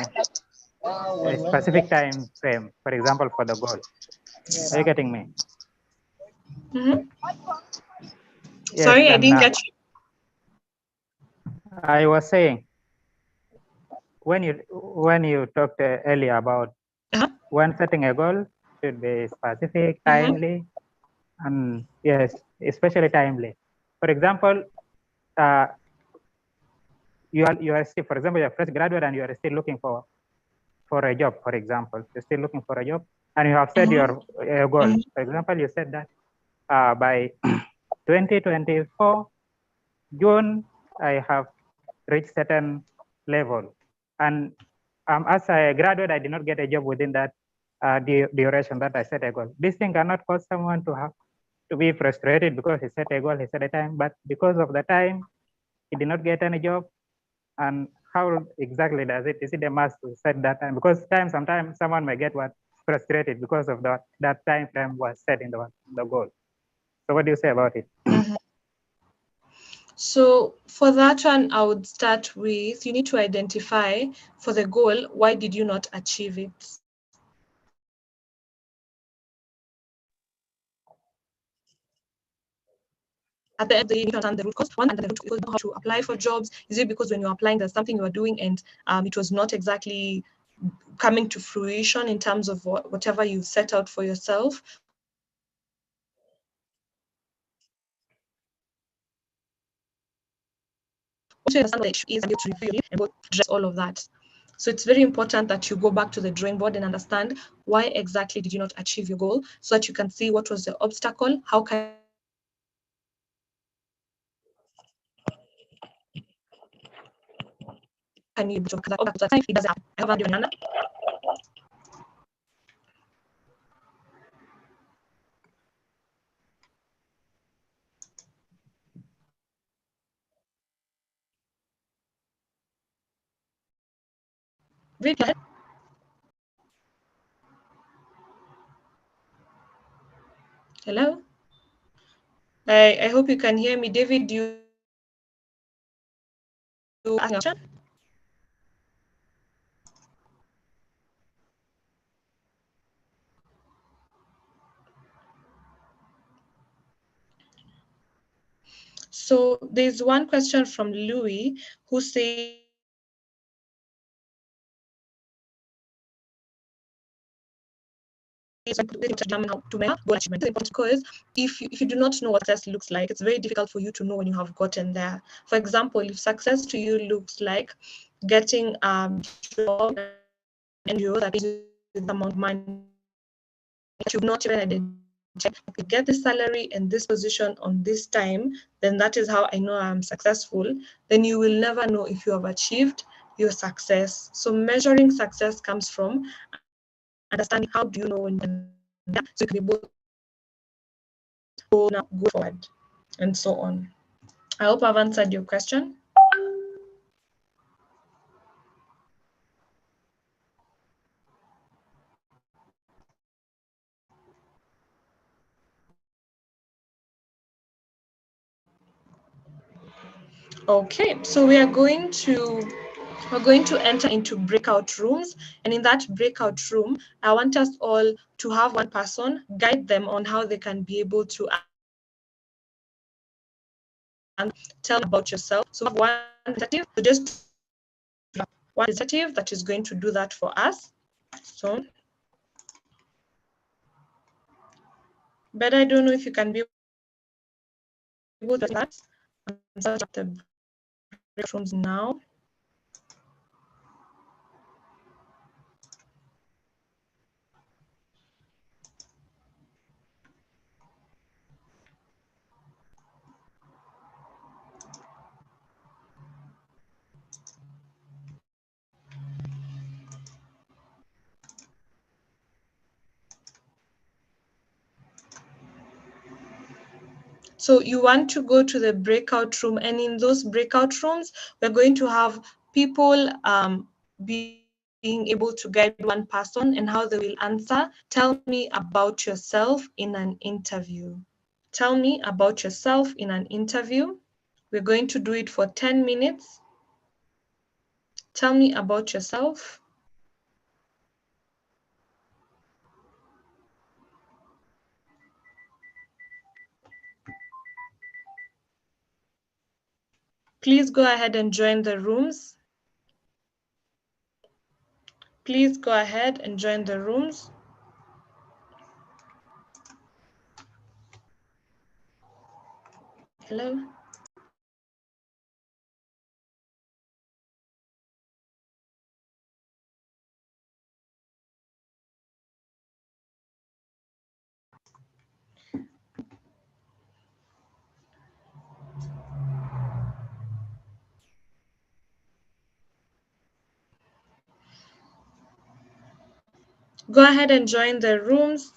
specific time frame, for example, for the goal. Are you getting me? Mm-hmm. Yes, Sorry, I didn't get you. I was saying, when you talked earlier about when setting a goal should be specific, timely, and yes, especially timely. For example, you are still, for example, you're a fresh graduate and you are still looking for a job. For example, you're still looking for a job, and you have set your goal. For example, you said that by 2024 June, I have reached certain level, and as a graduate, I did not get a job within that duration that I set a goal. This thing cannot cause someone to be frustrated because he set a goal, he set a time, but because of the time, he did not get any job. And how exactly does it? Is it a must to set that time? Because sometimes someone may get frustrated because of that time frame was set in the goal. So what do you say about it? Mhm. So for that one, I would start with, you need to identify for the goal, why did you not achieve it? At the end of the day, you need to understand the root cause. One, and the root cause, how to apply for jobs. Is it because when you're applying, there's something you are doing and it was not exactly coming to fruition in terms of whatever you've set out for yourself? Once you understand what the issue is, and you have to review it and go address all of that. So it's very important that you go back to the drawing board and understand why exactly did you not achieve your goal, so that you can see what was the obstacle, how can you because obstacles, it doesn't happen. I have Anna. Read ahead. Hello. I hope you can hear me. David, do you ask a question? So there's one question from Louis who says, determine how to measure goal achievement. Because if you do not know what success looks like, it's very difficult for you to know when you have gotten there. For example, if success to you looks like getting a job and you that is the amount of money that you've not even identified, you get this salary and this position on this time, then that is how I know I'm successful. Then you will never know if you have achieved your success. So measuring success comes from understanding how do you know when you're there, so you can be able to go forward and so on. I hope I've answered your question. Okay, so we're going to enter into breakout rooms, and in that breakout room, I want us all to have one person guide them on how they can be able to tell about yourself. So we have one detective, so just one detective that is going to do that for us. So, but I don't know if you can be able to do that. I'm searching the breakout rooms now. So you want to go to the breakout room, and in those breakout rooms, we're going to have people being able to guide one person and how they will answer. Tell me about yourself in an interview. Tell me about yourself in an interview. We're going to do it for 10 minutes. Tell me about yourself. Please go ahead and join the rooms. Please go ahead and join the rooms. Hello. Go ahead and join the rooms.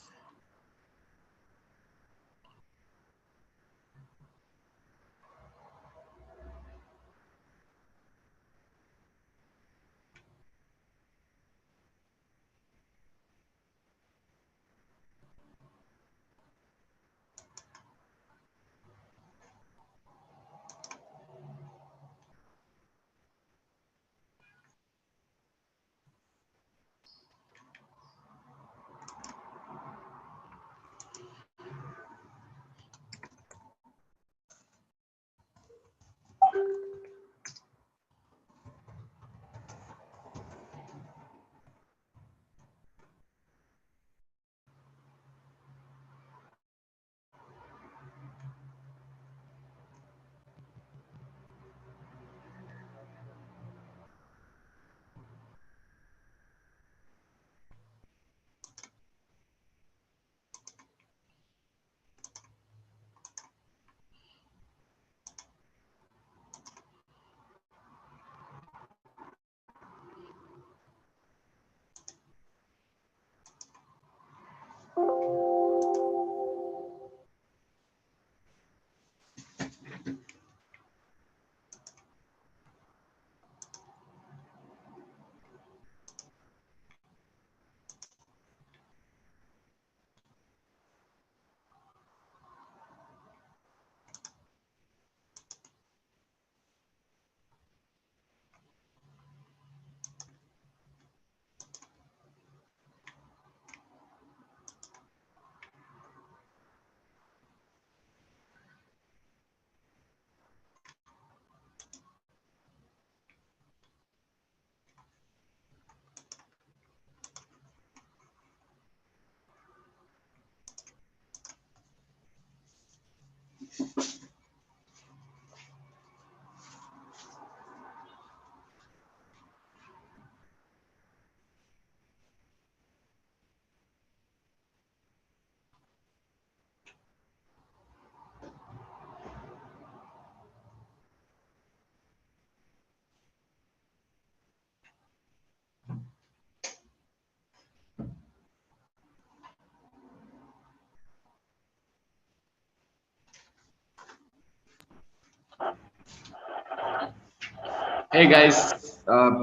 Hey guys,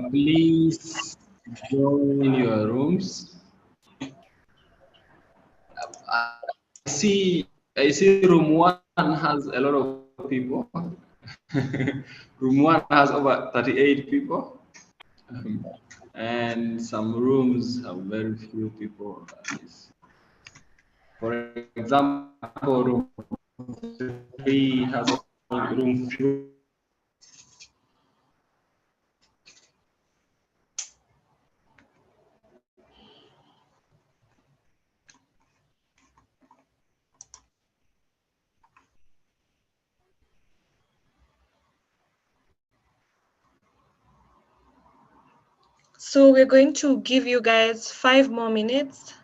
please join your rooms. I see room one has a lot of people. Room one has over 38 people. And some rooms have very few people. For example, room 3 has room 3. So we're going to give you guys 5 more minutes.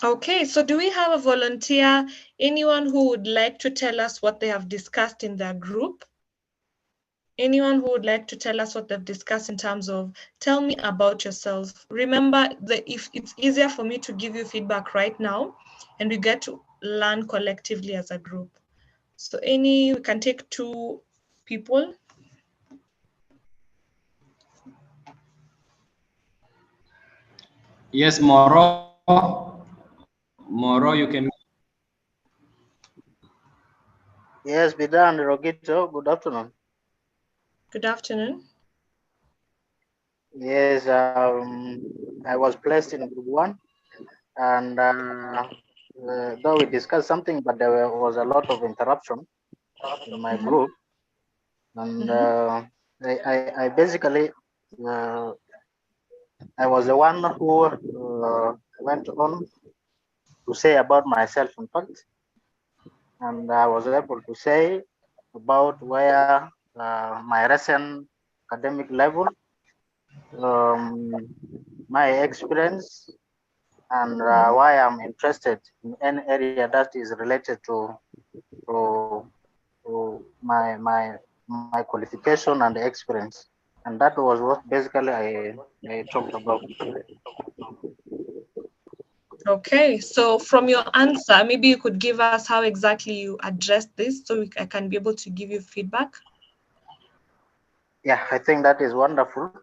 Okay, so do we have a volunteer, anyone who would like to tell us what they have discussed in their group? Anyone who would like to tell us what they've discussed in terms of, tell me about yourself. Remember that if it's easier for me to give you feedback right now, and we get to learn collectively as a group. So we can take 2 people. Yes, Moro. Moro, you can. Yes, Bidan Rogito, good afternoon. Good afternoon. Yes, I was placed in group 1, and though we discussed something, but there was a lot of interruption in my group, and I basically I was the one who went on to say about myself, in fact, and I was able to say about where my recent academic level, my experience, and why I'm interested in any area that is related to my qualification and experience, and that was what basically I talked about. Okay, so from your answer, maybe you could give us how exactly you addressed this so I can be able to give you feedback. Yeah, I think that is wonderful.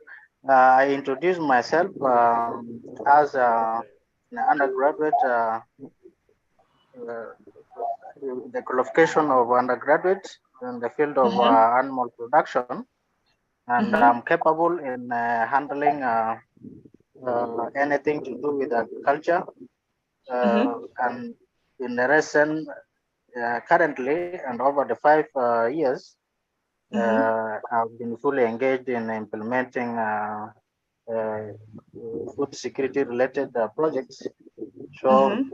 I introduced myself as an undergraduate, the qualification of undergraduate in the field of animal production, and I'm capable in handling anything to do with agriculture. And in the recent, currently, and over the 5 years, I've been fully engaged in implementing food security related projects. So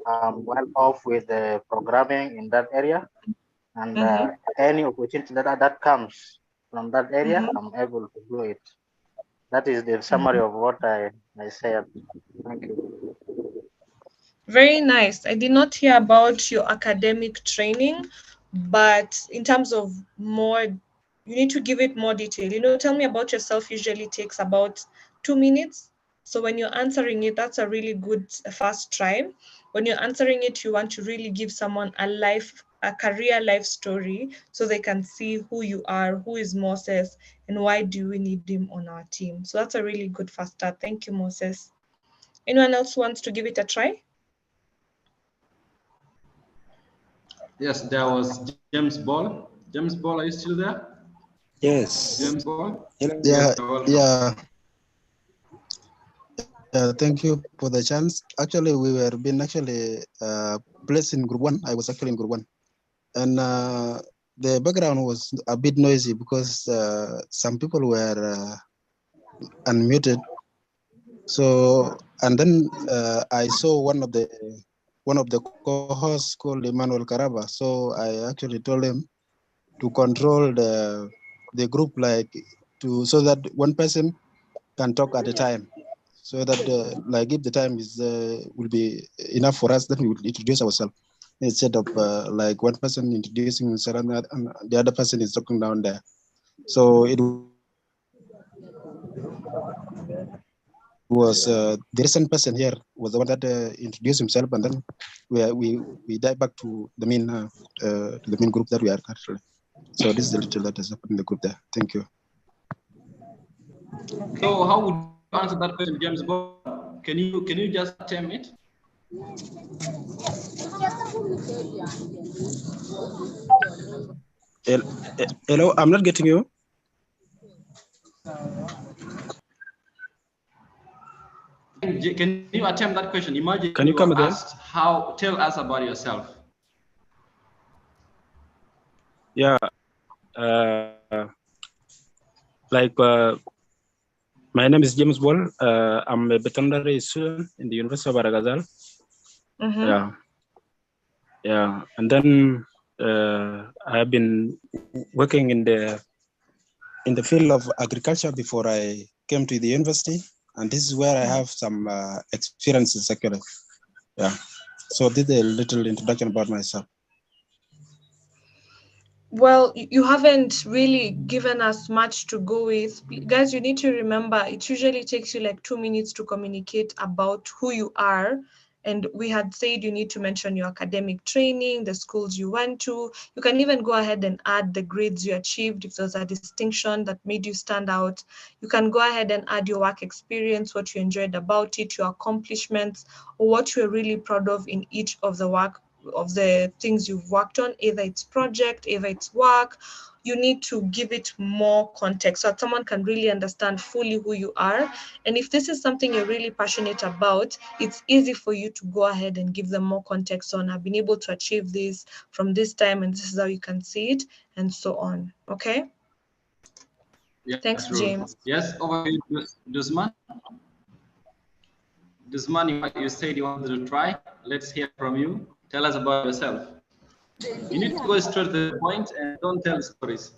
I'm well off with the programming in that area, and any opportunity that comes from that area, I'm able to do it. That is the summary of what I said. Thank you. Very nice. I did not hear about your academic training, but in terms of more, you need to give it more detail. You know, tell me about yourself usually takes about 2 minutes. So when you're answering it, that's a really good first try. When you're answering it, you want to really give someone a career life story so they can see who you are, who is Moses, and why do we need him on our team. So that's a really good first start. Thank you, Moses. Anyone else wants to give it a try? Yes, there was James Ball. James Ball, are you still there? Yes. James Ball? Yeah, yeah. Thank you for the chance. Actually, we were being placed in group 1. I was actually in group 1. And the background was a bit noisy because some people were unmuted. So, and then I saw one of the co-hosts called Emmanuel Caraba. So I actually told him to control the group, so that one person can talk at a time, so that if the time is will be enough for us, then we will introduce ourselves instead of one person introducing himself and the other person is talking down there. So it was the recent person here was the one that introduced himself, and then we dive back to the main group that we are currently. So this is the little that has happened in the group there. Thank you. So how would you answer that question, James Bond? Can you just attempt it? Hello, I'm not getting you. Can you attempt that question? Imagine Can you come again? asked, tell us about yourself. Yeah. My name is James Ball. I'm a veterinary student in the University of Baragazal. Yeah. And then I've been working in the field of agriculture before I came to the university, and this is where I have some experiences actually. Yeah. So this is a little introduction about myself. Well, you haven't really given us much to go with. Guys, you need to remember, it usually takes you like 2 minutes to communicate about who you are. And we had said you need to mention your academic training, the schools you went to. You can even go ahead and add the grades you achieved if there's a distinction that made you stand out. You can go ahead and add your work experience, what you enjoyed about it, your accomplishments, or what you're really proud of in each of the things you've worked on, either it's project, either it's work. You need to give it more context so that someone can really understand fully who you are. And if this is something you're really passionate about, it's easy for you to go ahead and give them more context on, I've been able to achieve this from this time, and this is how you can see it, and so on. Okay? Yeah, thanks, true. James. Yes, over here, Dusman. Dusman, you said you wanted to try. Let's hear from you. Tell us about yourself. You need to go straight to the point and don't tell stories.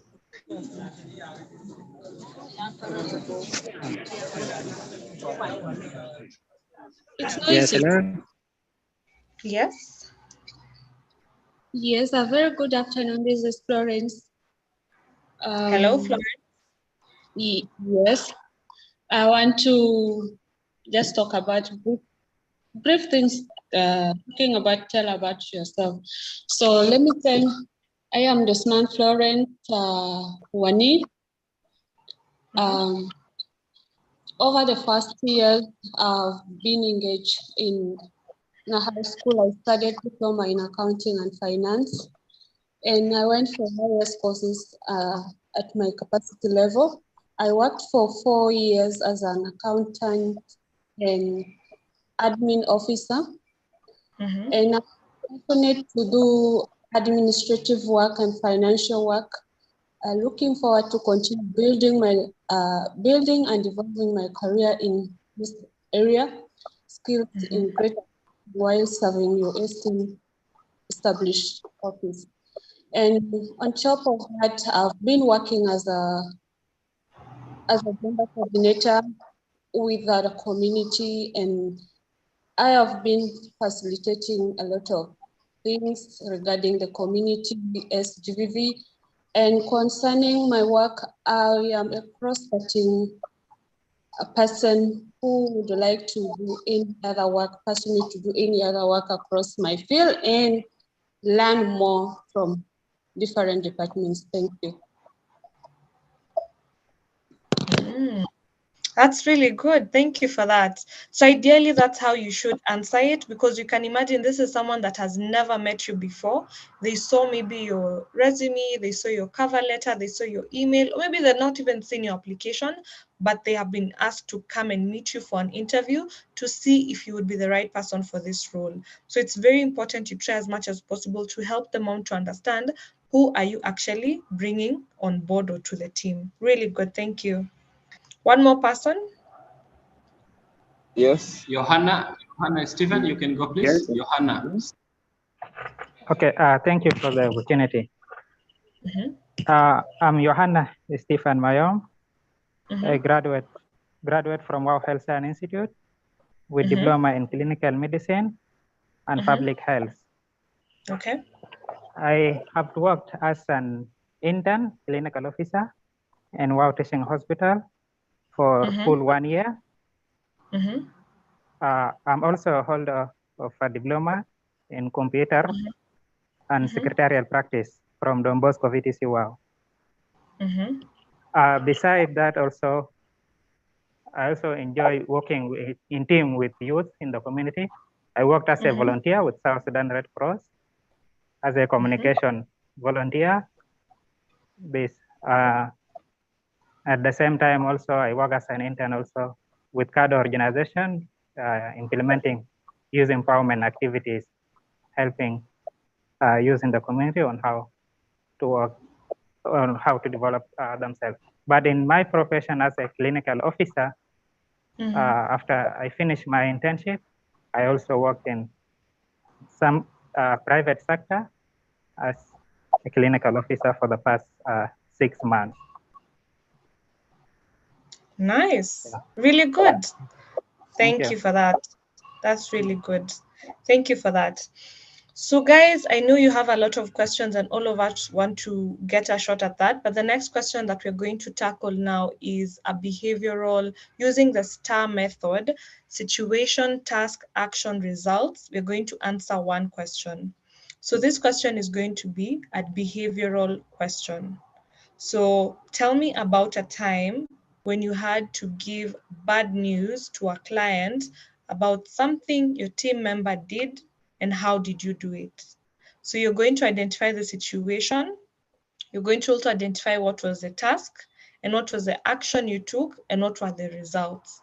It's noisy. Yes, hello. Yes. Yes, a very good afternoon. This is Florence. Hello, Florence. Yes, I want to just talk about brief things, tell about yourself. So let me tell, I am this man, Florence Wani. Over the first year, I've been engaged in high school. I studied diploma in accounting and finance, and I went for various courses at my capacity level. I worked for 4 years as an accountant and admin officer, and I'm passionate to do administrative work and financial work looking forward to continue building and evolving my career in this area, skills in greater while serving your esteemed established office. And on top of that, I've been working as a gender coordinator with the community, and I have been facilitating a lot of things regarding the community SGVV. And concerning my work, I am a cross-cutting person who would like to do any other work, passionate to do any other work across my field and learn more from different departments. Thank you. That's really good. Thank you for that. So ideally, that's how you should answer it, because you can imagine this is someone that has never met you before. They saw maybe your resume, they saw your cover letter, they saw your email, or maybe they've not even seen your application, but they have been asked to come and meet you for an interview to see if you would be the right person for this role. So it's very important you try as much as possible to help the mom to understand who are you actually bringing on board or to the team. Really good. Thank you. One more person? Yes. Johanna Stephen, you can go, please. Yes. Johanna. Okay, thank you for the opportunity. I'm Johanna Stephen Mayom, a graduate from Wow Health Science Institute with diploma in clinical medicine and public health. Okay. I have worked as an intern clinical officer in Wow Teaching Hospital for full 1 year. I'm also a holder of a diploma in computer and secretarial practice from Don Bosco VTC Wow. Besides that, I also enjoy working in team with youth in the community. I worked as a volunteer with South Sudan Red Cross as a communication volunteer. At the same time, also I work as an intern also with CAD organization, implementing youth empowerment activities, helping youth in the community on how to work, on how to develop themselves. But in my profession as a clinical officer, after I finished my internship, I also worked in some private sector as a clinical officer for the past 6 months. Nice. Yeah. Really good. Thank you for that. That's really good. Thank you for that. So guys, I know you have a lot of questions and all of us want to get a shot at that. But the next question that we're going to tackle now is a behavioral, using the STAR method, situation, task, action, results. We're going to answer one question. So this question is going to be a behavioral question. So tell me about a time when you had to give bad news to a client about something your team member did, and how did you do it? So you're going to identify the situation. You're going to also identify what was the task and what was the action you took and what were the results.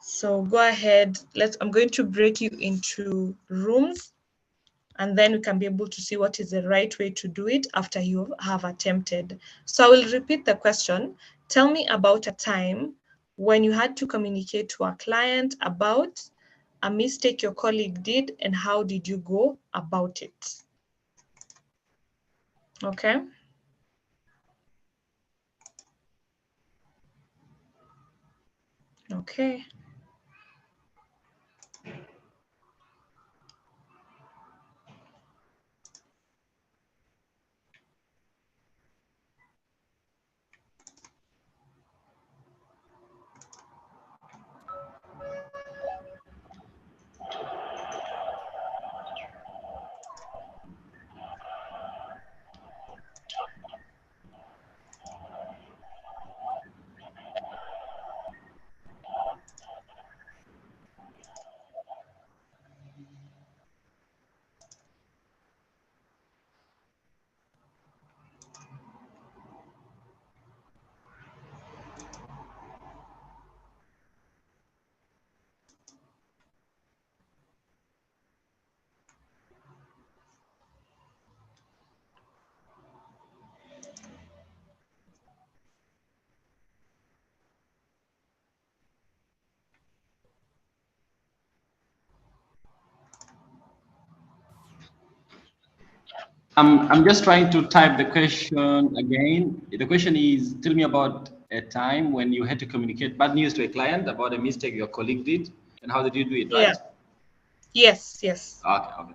So go ahead. I'm going to break you into rooms, and then we can be able to see what is the right way to do it after you have attempted. So I will repeat the question. Tell me about a time when you had to communicate to a client about a mistake your colleague did, and how did you go about it? Okay. Okay. I'm just trying to type the question again. The question is, tell me about a time when you had to communicate bad news to a client about a mistake your colleague did, and how did you do it, Yeah. right? Yes, yes. Okay, okay.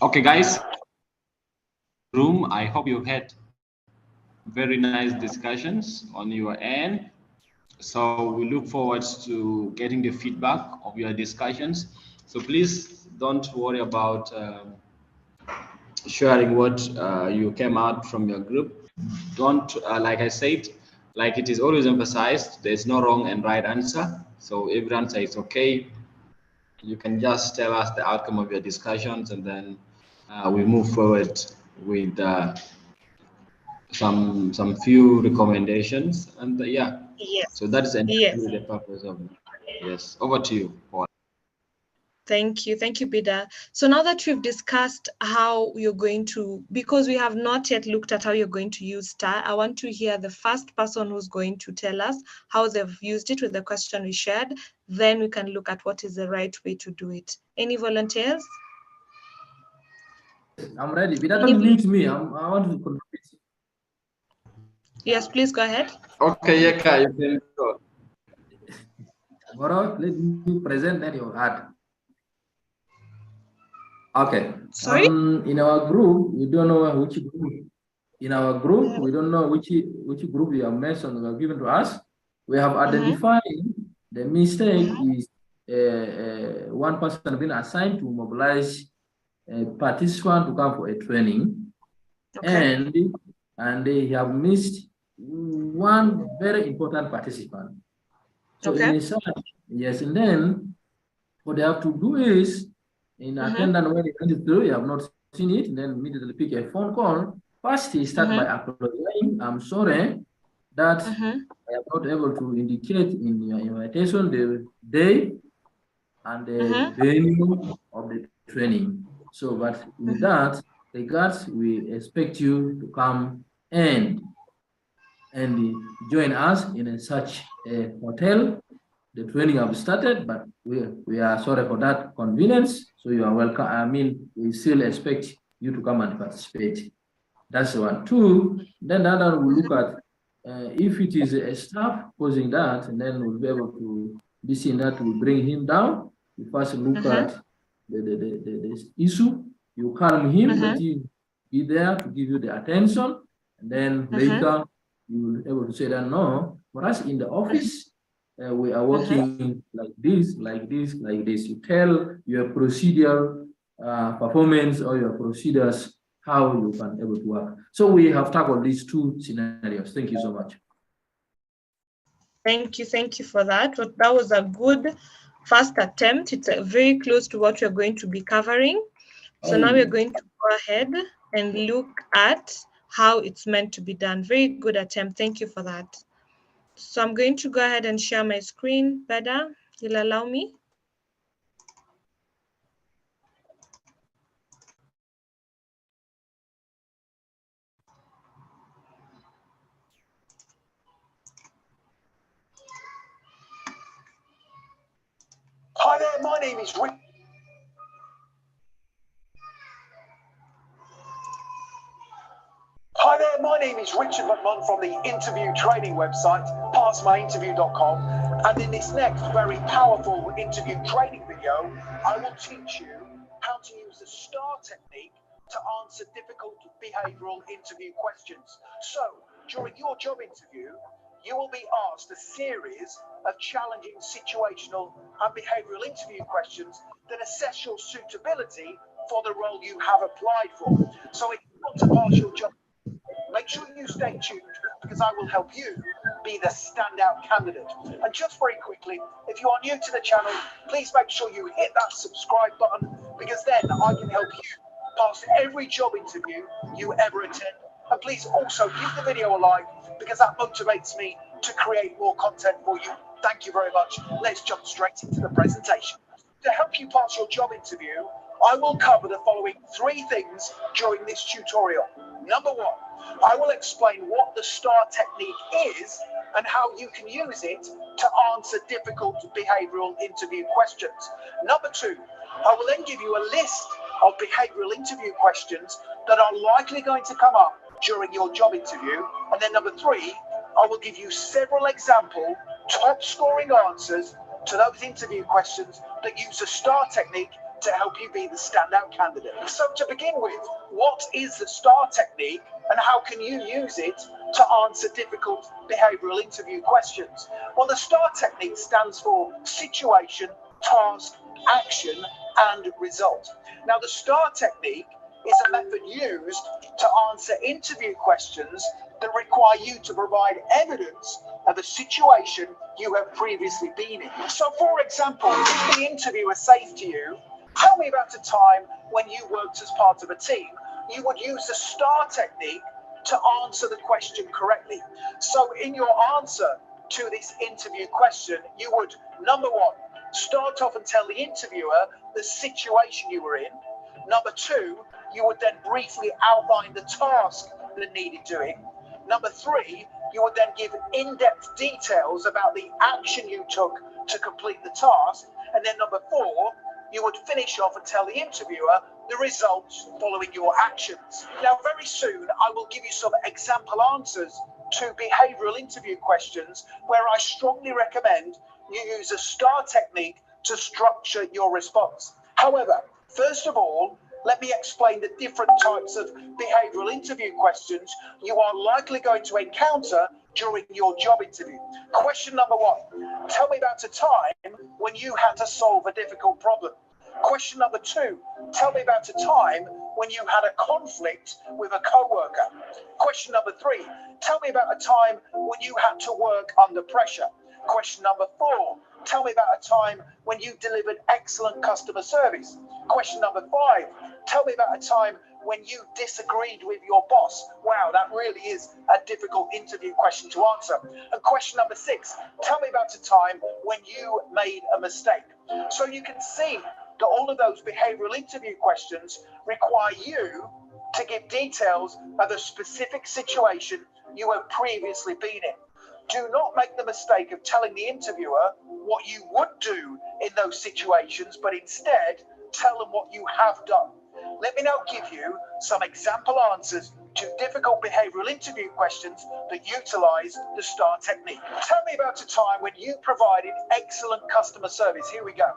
Okay, guys. Room, I hope you had very nice discussions on your end. So we look forward to getting the feedback of your discussions. So please don't worry about sharing what you came out from your group. Don't, like I said, like it is always emphasized, there's no wrong and right answer. So every answer is okay. You can just tell us the outcome of your discussions, and then we move forward with some few recommendations. And yeah, Yes. so that is Yes. entirely the purpose of it. Yes, over to you, Paul. Thank you, Bida. So now that we've discussed how you're going to, because we have not yet looked at how you're going to use STAR, I want to hear the first person who's going to tell us how they've used it with the question we shared. Then we can look at what is the right way to do it. Any volunteers? I'm ready. Bida, don't mute me. I want to contribute. Yes, please go ahead. Okay, Yeka, you can go. Boro, let me present then you add. Okay. Sorry? In our group, we don't know which group. In our group, we don't know which group you have mentioned or given to us. We have identified the mistake is one person being assigned to mobilize a participant to come for a training, and they have missed one very important participant. So in a such, yes, and then what they have to do is in attendance when it comes through, you have not seen it, and then immediately pick a phone call. First, he start by apologizing. I'm sorry that I am not able to indicate in your invitation the day and the venue of the training. So, but with that regards, we expect you to come and join us in such a hotel. The training have started, but we are sorry for that convenience. So you are welcome. I mean, we still expect you to come and participate. That's one. Two, then the other will look at if it is a staff causing that, and then we'll be able to be seen that we bring him down. We first look at the issue. You calm him, let him be there to give you the attention, and then later you will be able to say that no. For us in the office, we are working like this, like this, like this. You tell your procedural performance or your procedures how you can able to work. So we have tackled these two scenarios. Thank you so much. Thank you for that. That was a good first attempt. It's very close to what we're going to be covering. So now we're going to go ahead and look at how it's meant to be done. Very good attempt. Thank you for that. So I'm going to go ahead and share my screen. Beda, you'll allow me? Hi there, my name is Rick. Hi there, my name is Richard McMahon from the interview training website, passmyinterview.com. And in this next very powerful interview training video, I will teach you how to use the STAR technique to answer difficult behavioral interview questions. So, during your job interview, you will be asked a series of challenging situational and behavioral interview questions that assess your suitability for the role you have applied for. So if you want to pass your job, make sure you stay tuned because I will help you be the standout candidate. And just very quickly, if you are new to the channel, please make sure you hit that subscribe button because then I can help you pass every job interview you ever attend. And please also give the video a like because that motivates me to create more content for you. Thank you very much. Let's jump straight into the presentation. To help you pass your job interview, I will cover the following 3 things during this tutorial. Number 1, I will explain what the STAR technique is and how you can use it to answer difficult behavioral interview questions. Number 2, I will then give you a list of behavioral interview questions that are likely going to come up during your job interview. And then number 3, I will give you several example top scoring answers to those interview questions that use the STAR technique to help you be the standout candidate. So to begin with, what is the STAR technique and how can you use it to answer difficult behavioral interview questions? Well, the STAR technique stands for situation, task, action, and result. Now, the STAR technique is a method used to answer interview questions that require you to provide evidence of a situation you have previously been in. So, for example, if the interviewer says to you, tell me about a time when you worked as part of a team, you would use the STAR technique to answer the question correctly. So in your answer to this interview question, you would, number one, start off and tell the interviewer the situation you were in. Number two, you would then briefly outline the task that needed doing. Number three, you would then give in-depth details about the action you took to complete the task. And then number four, you would finish off and tell the interviewer the results following your actions. Now, very soon, I will give you some example answers to behavioral interview questions where I strongly recommend you use a STAR technique to structure your response. However, first of all, let me explain the different types of behavioral interview questions you are likely going to encounter during your job interview. Question number one, tell me about a time when you had to solve a difficult problem. Question number two, tell me about a time when you had a conflict with a coworker. Question number three, tell me about a time when you had to work under pressure. Question number four, tell me about a time when you delivered excellent customer service. Question number five, tell me about a time when you disagreed with your boss. Wow, that really is a difficult interview question to answer. And question number six, tell me about a time when you made a mistake. So you can see that all of those behavioral interview questions require you to give details of a specific situation you have previously been in. Do not make the mistake of telling the interviewer what you would do in those situations, but instead tell them what you have done. Let me now give you some example answers to difficult behavioral interview questions that utilize the STAR technique. Tell me about a time when you provided excellent customer service. Here we go.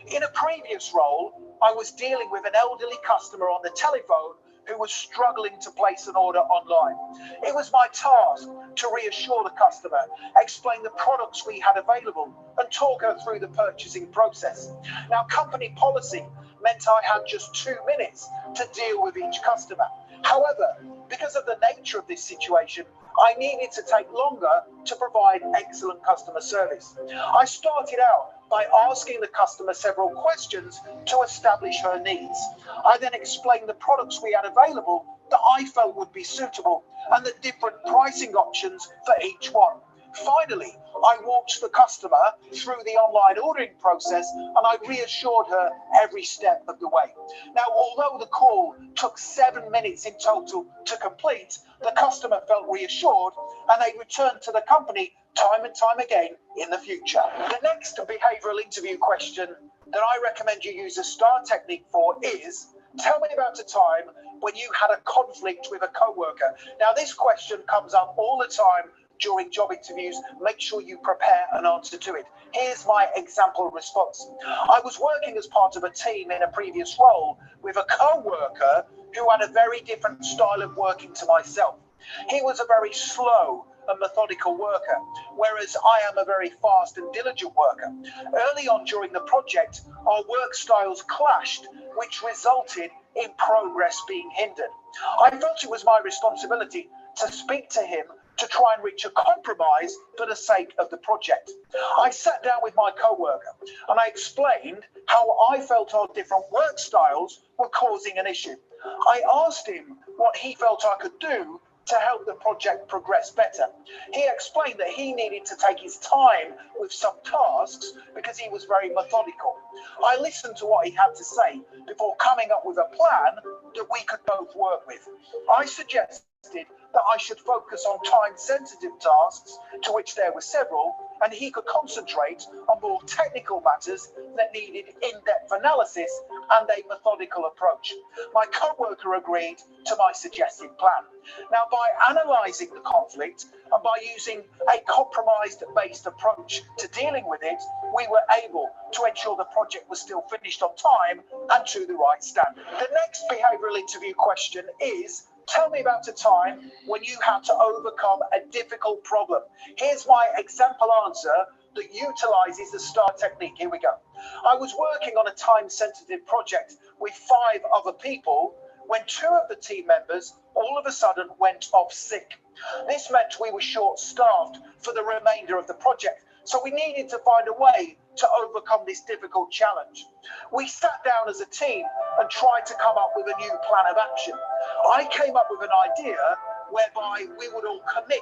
In a previous role, I was dealing with an elderly customer on the telephone who was struggling to place an order online. It was my task to reassure the customer, explain the products we had available, and talk her through the purchasing process. Now, company policy meant I had just 2 minutes to deal with each customer. However, because of the nature of this situation, I needed to take longer to provide excellent customer service. I started out by asking the customer several questions to establish her needs. I then explained the products we had available that I felt would be suitable and the different pricing options for each one. Finally, I walked the customer through the online ordering process and I reassured her every step of the way. Now, although the call took 7 minutes in total to complete, the customer felt reassured and they returned to the company time and time again in the future. The next behavioral interview question that I recommend you use a STAR technique for is, tell me about a time when you had a conflict with a coworker. Now, this question comes up all the time during job interviews. Make sure you prepare an answer to it. Here's my example response. I was working as part of a team in a previous role with a co-worker who had a very different style of working to myself. He was a very slow and methodical worker, whereas I am a very fast and diligent worker. Early on during the project, our work styles clashed, which resulted in progress being hindered. I felt it was my responsibility to speak to him to try and reach a compromise for the sake of the project. I sat down with my co-worker and I explained how I felt our different work styles were causing an issue. I asked him what he felt I could do to help the project progress better. He explained that he needed to take his time with some tasks because he was very methodical. I listened to what he had to say before coming up with a plan that we could both work with. I suggested that I should focus on time-sensitive tasks, to which there were several, and he could concentrate on more technical matters that needed in-depth analysis and a methodical approach. My co-worker agreed to my suggested plan. Now, by analysing the conflict and by using a compromise-based approach to dealing with it, we were able to ensure the project was still finished on time and to the right standard. The next behavioural interview question is, tell me about a time when you had to overcome a difficult problem. Here's my example answer that utilises the STAR technique. Here we go. I was working on a time-sensitive project with 5 other people when 2 of the team members all of a sudden went off sick. This meant we were short-staffed for the remainder of the project, so we needed to find a way to overcome this difficult challenge. We sat down as a team and tried to come up with a new plan of action. I came up with an idea whereby we would all commit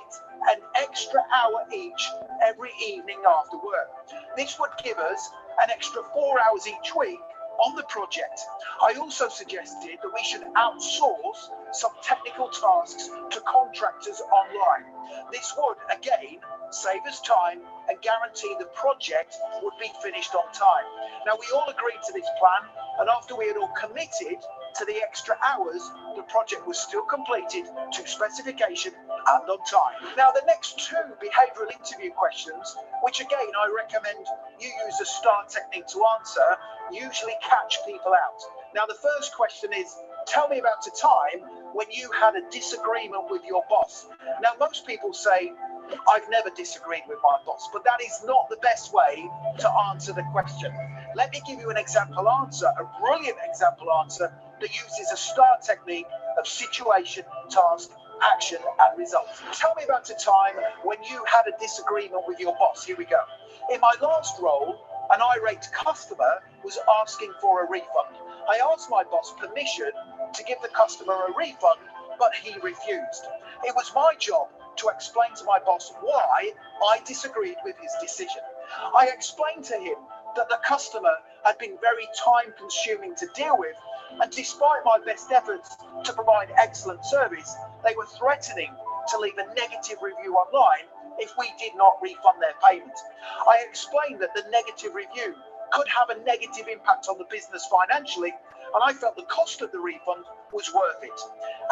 an extra hour each every evening after work. This would give us an extra 4 hours each week on the project. I also suggested that we should outsource some technical tasks to contractors online. This would, again, save us time and guarantee the project would be finished on time. Now, we all agreed to this plan, and after we had all committed to the extra hours, the project was still completed to specification and on time. Now, the next 2 behavioural interview questions, which again I recommend you use the STAR technique to answer, usually catch people out. Now, the first question is, tell me about a time when you had a disagreement with your boss. Now, most people say, I've never disagreed with my boss, but that is not the best way to answer the question. Let me give you an example answer, a brilliant example answer that uses a STAR technique of situation, task, action, and result. Tell me about a time when you had a disagreement with your boss. Here we go. In my last role, an irate customer was asking for a refund. I asked my boss permission to give the customer a refund, but he refused. It was my job to explain to my boss why I disagreed with his decision. I explained to him that the customer had been very time-consuming to deal with, and despite my best efforts to provide excellent service, they were threatening to leave a negative review online if we did not refund their payment. I explained that the negative review could have a negative impact on the business financially, and I felt the cost of the refund was worth it.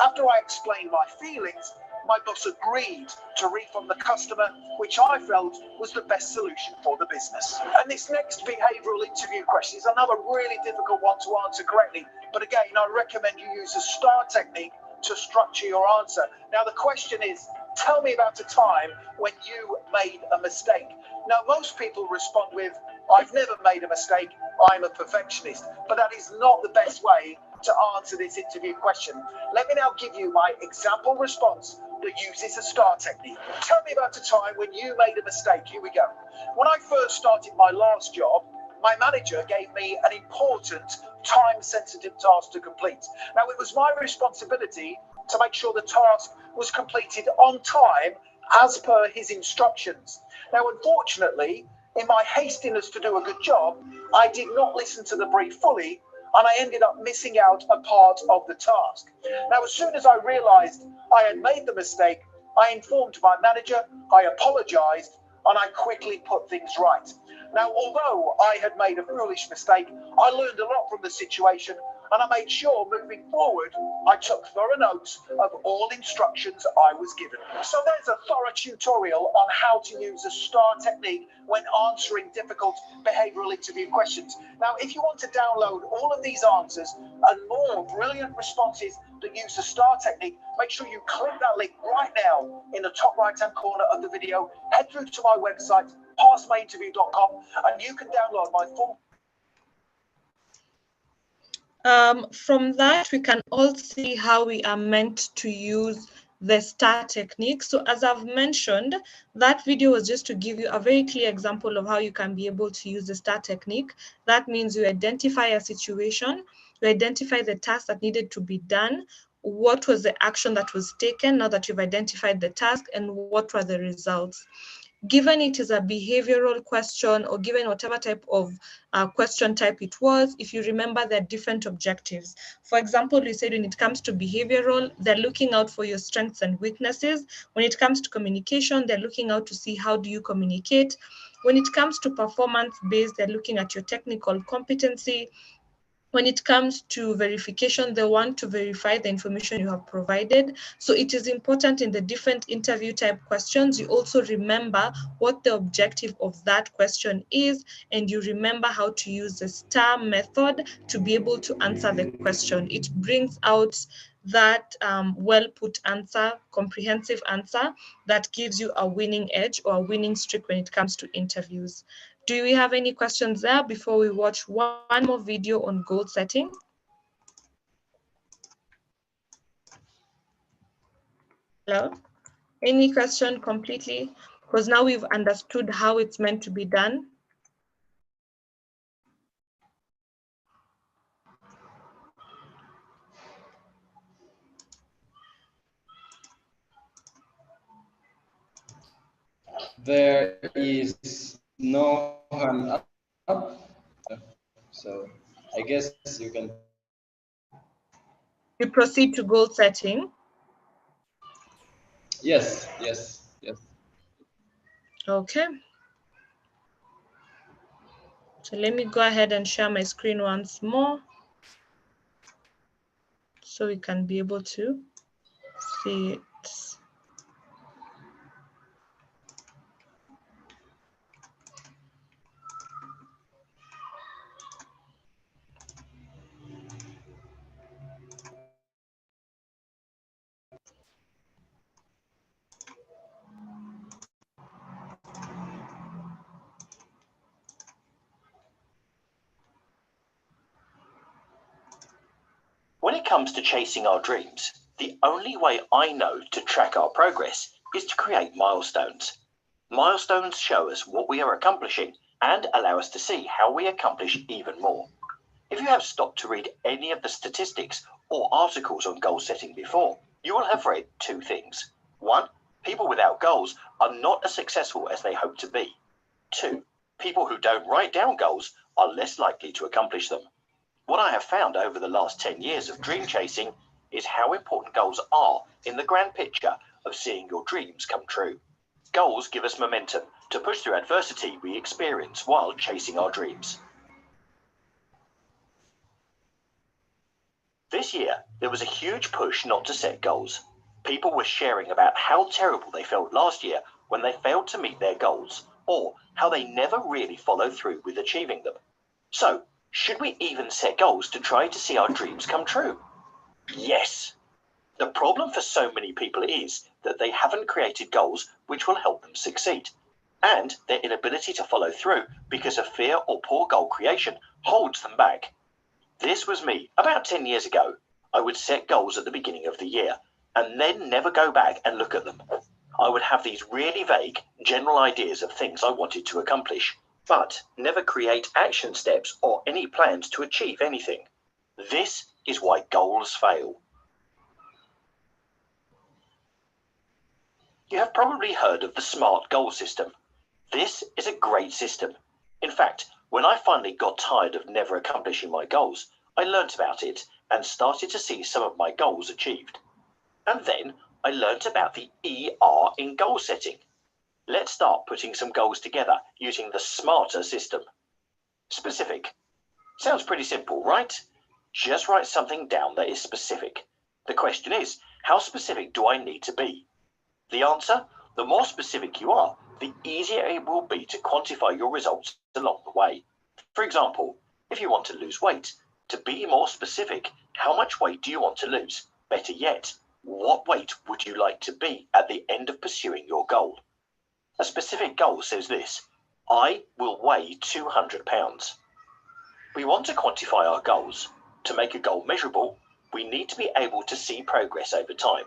After I explained my feelings, my boss agreed to refund the customer, which I felt was the best solution for the business. And this next behavioural interview question is another really difficult one to answer correctly. But again, I recommend you use the STAR technique to structure your answer. Now, the question is, tell me about a time when you made a mistake. Now, most people respond with, I've never made a mistake, I'm a perfectionist. But that is not the best way to answer this interview question. Let me now give you my example response that uses the STAR technique. Tell me about a time when you made a mistake. Here we go. When I first started my last job, my manager gave me an important time-sensitive task to complete. Now, it was my responsibility to make sure the task was completed on time as per his instructions. Now, unfortunately, in my hastiness to do a good job, I did not listen to the brief fully, and I ended up missing out a part of the task. Now, as soon as I realized I had made the mistake, I informed my manager, I apologized, and I quickly put things right. Now, although I had made a foolish mistake, I learned a lot from the situation, and I made sure moving forward, I took thorough notes of all instructions I was given. So there's a thorough tutorial on how to use a STAR technique when answering difficult behavioral interview questions. Now, if you want to download all of these answers and more brilliant responses that use the STAR technique, make sure you click that link right now in the top right-hand corner of the video. Head through to my website, passmyinterview.com, and you can download my full. From that, we can all see how we are meant to use the STAR technique. So as I've mentioned, that video was just to give you a very clear example of how you can be able to use the STAR technique. That means you identify a situation, you identify the task that needed to be done, what was the action that was taken now that you've identified the task, and what were the results. Given it is a behavioral question, or given whatever type of question type it was, if you remember, there are different objectives. For example, we said when it comes to behavioral, they're looking out for your strengths and weaknesses. When it comes to communication, they're looking out to see how do you communicate. When it comes to performance-based, they're looking at your technical competency. When it comes to verification, they want to verify the information you have provided. So it is important in the different interview type questions, you also remember what the objective of that question is, and you remember how to use the STAR method to be able to answer the question. It brings out that well put answer, comprehensive answer that gives you a winning edge or a winning streak when it comes to interviews. Do we have any questions there before we watch one more video on goal setting? Hello? Any question completely? Because now we've understood how it's meant to be done. There is no hand up, so I guess you can. We proceed to goal setting. Yes, yes, yes. Okay. So let me go ahead and share my screen once more so we can be able to see it. When it comes to chasing our dreams, the only way I know to track our progress is to create milestones. Milestones show us what we are accomplishing and allow us to see how we accomplish even more. If you have stopped to read any of the statistics or articles on goal setting before, you will have read two things. One, people without goals are not as successful as they hope to be. Two, people who don't write down goals are less likely to accomplish them. What I have found over the last 10 years of dream chasing is how important goals are in the grand picture of seeing your dreams come true. Goals give us momentum to push through adversity we experience while chasing our dreams. This year, there was a huge push not to set goals. People were sharing about how terrible they felt last year when they failed to meet their goals, or how they never really followed through with achieving them. So, should we even set goals to try to see our dreams come true? Yes. The problem for so many people is that they haven't created goals which will help them succeed, and their inability to follow through because of fear or poor goal creation holds them back. This was me about 10 years ago. I would set goals at the beginning of the year and then never go back and look at them. I would have these really vague, general ideas of things I wanted to accomplish, but never create action steps or any plans to achieve anything. This is why goals fail. You have probably heard of the SMART goal system. This is a great system. In fact, when I finally got tired of never accomplishing my goals, I learnt about it and started to see some of my goals achieved. And then I learnt about the ER in goal setting. Let's start putting some goals together using the SMARTer system. Specific. Sounds pretty simple, right? Just write something down that is specific. The question is, how specific do I need to be? The answer, the more specific you are, the easier it will be to quantify your results along the way. For example, if you want to lose weight, to be more specific, how much weight do you want to lose? Better yet, what weight would you like to be at the end of pursuing your goal? A specific goal says this: I will weigh 200 pounds. We want to quantify our goals. To make a goal measurable, we need to be able to see progress over time.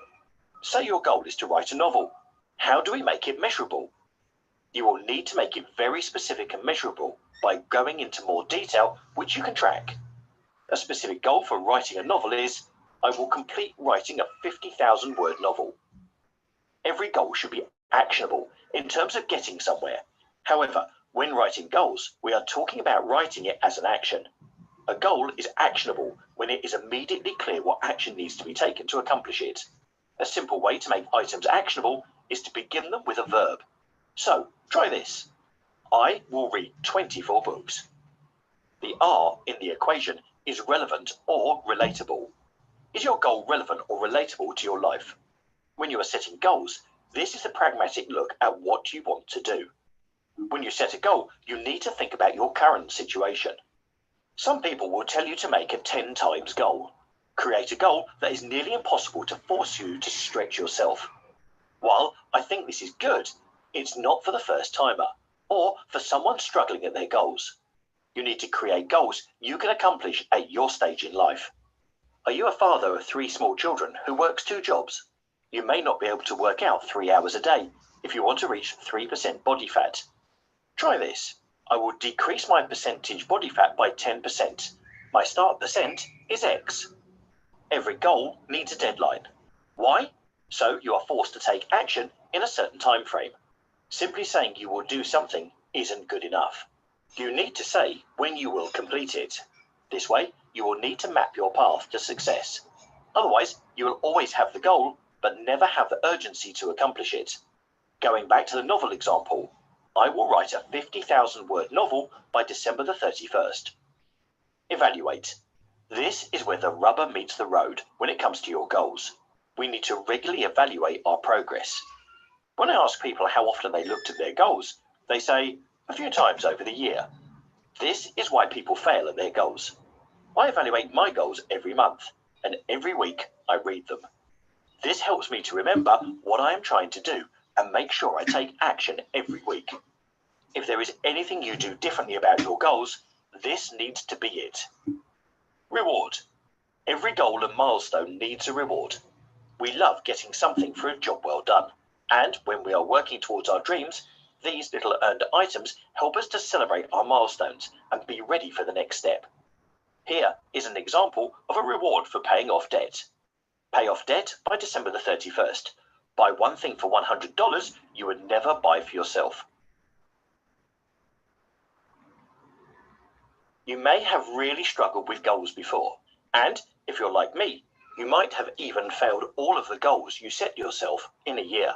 Say your goal is to write a novel. How do we make it measurable? You will need to make it very specific and measurable by going into more detail which you can track. A specific goal for writing a novel is, I will complete writing a 50,000 word novel. Every goal should be actionable in terms of getting somewhere. However, when writing goals, we are talking about writing it as an action. A goal is actionable when it is immediately clear what action needs to be taken to accomplish it. A simple way to make items actionable is to begin them with a verb. So, try this. I will read 24 books. The R in the equation is relevant or relatable. Is your goal relevant or relatable to your life? When you are setting goals, this is a pragmatic look at what you want to do. When you set a goal, you need to think about your current situation. Some people will tell you to make a 10 times goal. Create a goal that is nearly impossible to force you to stretch yourself. While I think this is good, it's not for the first timer or for someone struggling at their goals. You need to create goals you can accomplish at your stage in life. Are you a father of 3 small children who works 2 jobs? You may not be able to work out 3 hours a day if you want to reach 3% body fat. Try this. I will decrease my percentage body fat by 10%. My start percent is X. Every goal needs a deadline. Why? So you are forced to take action in a certain time frame. Simply saying you will do something isn't good enough. You need to say when you will complete it. This way, you will need to map your path to success. Otherwise, you will always have the goal, but never have the urgency to accomplish it. Going back to the novel example, I will write a 50,000-word novel by December the 31st. Evaluate. This is where the rubber meets the road when it comes to your goals. We need to regularly evaluate our progress. When I ask people how often they looked at their goals, they say a few times over the year. This is why people fail at their goals. I evaluate my goals every month, and every week I read them. This helps me to remember what I am trying to do and make sure I take action every week. If there is anything you do differently about your goals, this needs to be it. Reward. Every goal and milestone needs a reward. We love getting something for a job well done. And when we are working towards our dreams, these little earned items help us to celebrate our milestones and be ready for the next step. Here is an example of a reward for paying off debt. Pay off debt by December the 31st. Buy one thing for $100 you would never buy for yourself. You may have really struggled with goals before, and if you're like me, you might have even failed all of the goals you set yourself in a year.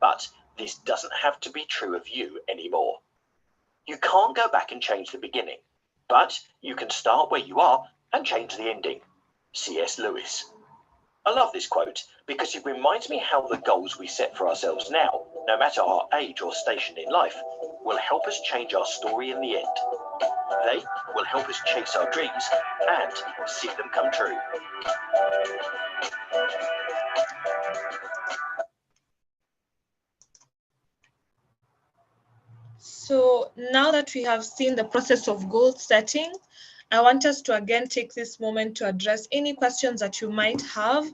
But this doesn't have to be true of you anymore. You can't go back and change the beginning, but you can start where you are and change the ending. C.S. Lewis. I love this quote because it reminds me how the goals we set for ourselves now, no matter our age or station in life, will help us change our story in the end. They will help us chase our dreams and see them come true. So now that we have seen the process of goal setting, I want us to again take this moment to address any questions that you might have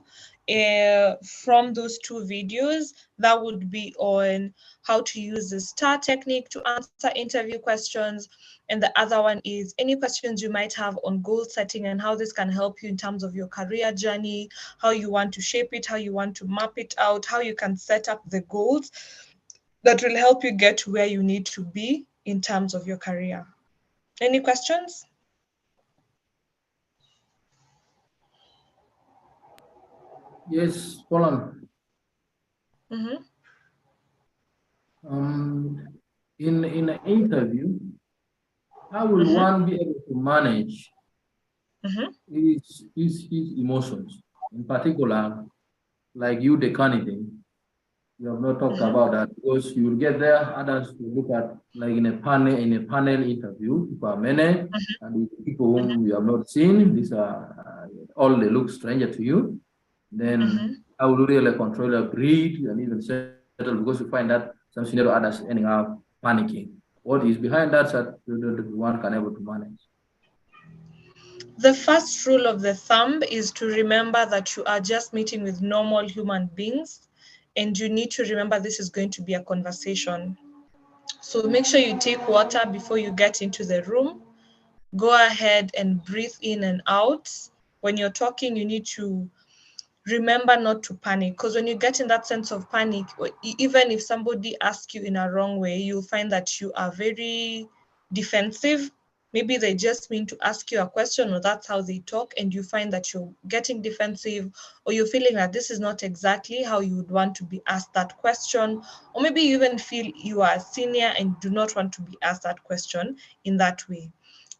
from those 2 videos. That would be on how to use the STAR technique to answer interview questions. And the other one is any questions you might have on goal setting and how this can help you in terms of your career journey, how you want to shape it, how you want to map it out, how you can set up the goals that will help you get to where you need to be in terms of your career. Any questions? Yes, Poland. Mm-hmm. In an interview, how will one be able to manage his emotions? In particular, like you, the candidate, you have not talked about that because you will get there. Others will look at like in a panel interview, people are many, and people whom you have not seen. These are all they look stranger to you. Then how will you really control your greed and even settle because you find that some scenario others ending up panicking. What is behind that one can able to manage? The first rule of the thumb is to remember that you are just meeting with normal human beings, and you need to remember this is going to be a conversation. So make sure you take water before you get into the room. Go ahead and breathe in and out. When you're talking, you need to remember not to panic, because when you get in that sense of panic, even if somebody asks you in a wrong way, you'll find that you are very defensive. Maybe they just mean to ask you a question, or that's how they talk, and you find that you're getting defensive, or you're feeling that this is not exactly how you would want to be asked that question, or maybe you even feel you are a senior and do not want to be asked that question in that way.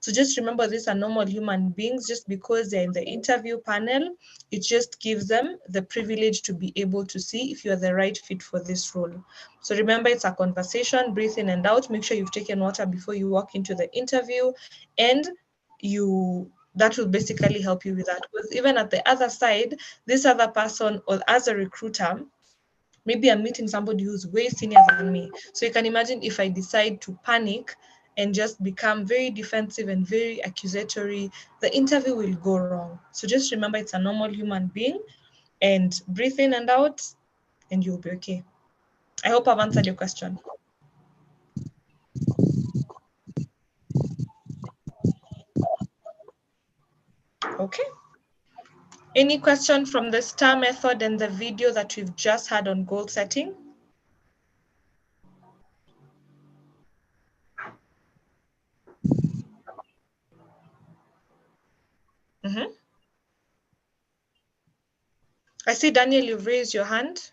So just remember, these are normal human beings. Just because they're in the interview panel, it just gives them the privilege to be able to see if you're the right fit for this role. So remember, it's a conversation, breathe in and out. Make sure you've taken water before you walk into the interview, and that will basically help you with that. Because even at the other side, this other person, or as a recruiter, maybe I'm meeting somebody who's way senior than me. So you can imagine if I decide to panic and just become very defensive and very accusatory, the interview will go wrong. So just remember, it's a normal human being, and breathe in and out, and you'll be okay. I hope I've answered your question. Okay. Any question from the STAR method and the video that we've just had on goal setting? I see, Daniel, you've raised your hand.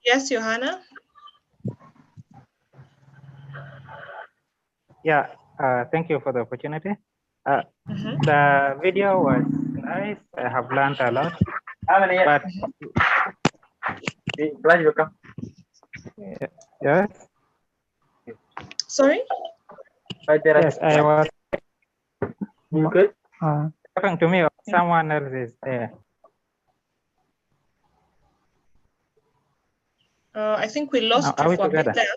Yes, Johanna? Yeah, thank you for the opportunity. The video was nice. I have learned a lot. But yes. Sorry? Yes, I was talking to me or someone else is there. I think we lost Are you we for a bit together? there.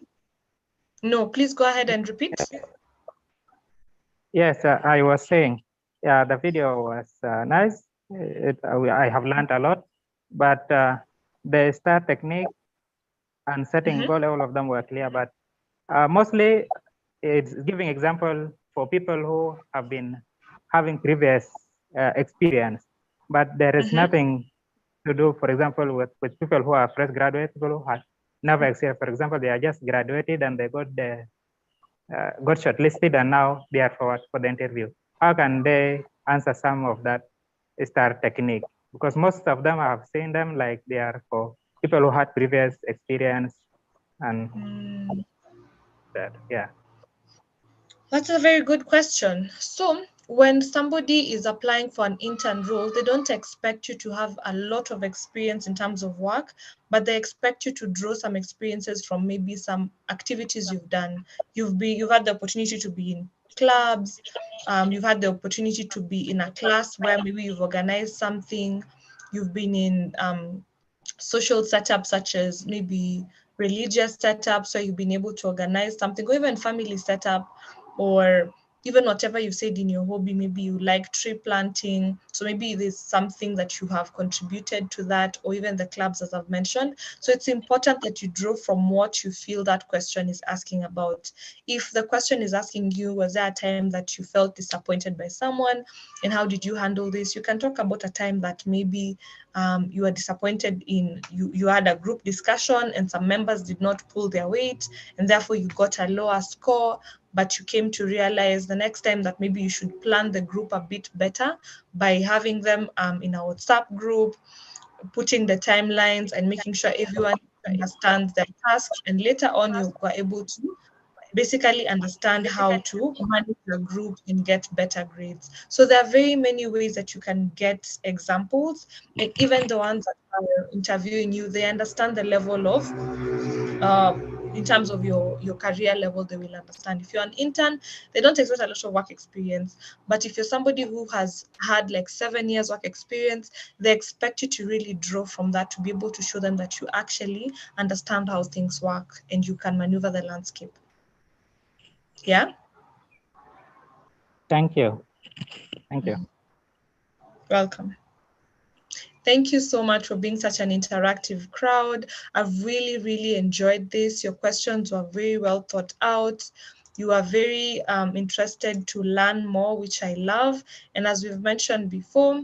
No, please go ahead and repeat. Yes, I was saying, yeah, the video was nice. I have learned a lot, but the STAR technique and setting goal, all of them were clear, but mostly it's giving example for people who have been having previous experience, but there is nothing to do, for example, with people who are fresh graduates, people who have never experienced. For example, they are just graduated and they got shortlisted and now they are forward for the interview. How can they answer some of that STAR technique? Because most of them, I have seen them like they are for people who had previous experience and that, yeah. That's a very good question. So when somebody is applying for an intern role, they don't expect you to have a lot of experience in terms of work, but they expect you to draw some experiences from maybe some activities you've done. You've had the opportunity to be in clubs, you've had the opportunity to be in a class where maybe you've organized something, you've been in social setups such as maybe religious setups, so you've been able to organize something, or even family setup, or even whatever you said in your hobby, maybe you like tree planting, so maybe there's something that you have contributed to that, or even the clubs as I've mentioned. So it's important that you draw from what you feel that question is asking about. If the question is asking you, was there a time that you felt disappointed by someone and how did you handle this, you can talk about a time that maybe you were disappointed in, you had a group discussion and some members did not pull their weight and therefore you got a lower score, but you came to realize the next time that maybe you should plan the group a bit better by having them in a WhatsApp group, putting the timelines and making sure everyone understands their tasks, and later on you were able to basically understand how to manage your group and get better grades. So there are very many ways that you can get examples, and even the ones that are interviewing you, they understand the level of in terms of your career level, they will understand. If you're an intern, they don't expect a lot of work experience. But if you're somebody who has had like 7 years work experience, they expect you to really draw from that to be able to show them that you actually understand how things work and you can maneuver the landscape. Yeah? Thank you. Thank you. Welcome. Thank you so much for being such an interactive crowd. I've really, really enjoyed this. Your questions were very well thought out. You are very interested to learn more, which I love. And as we've mentioned before,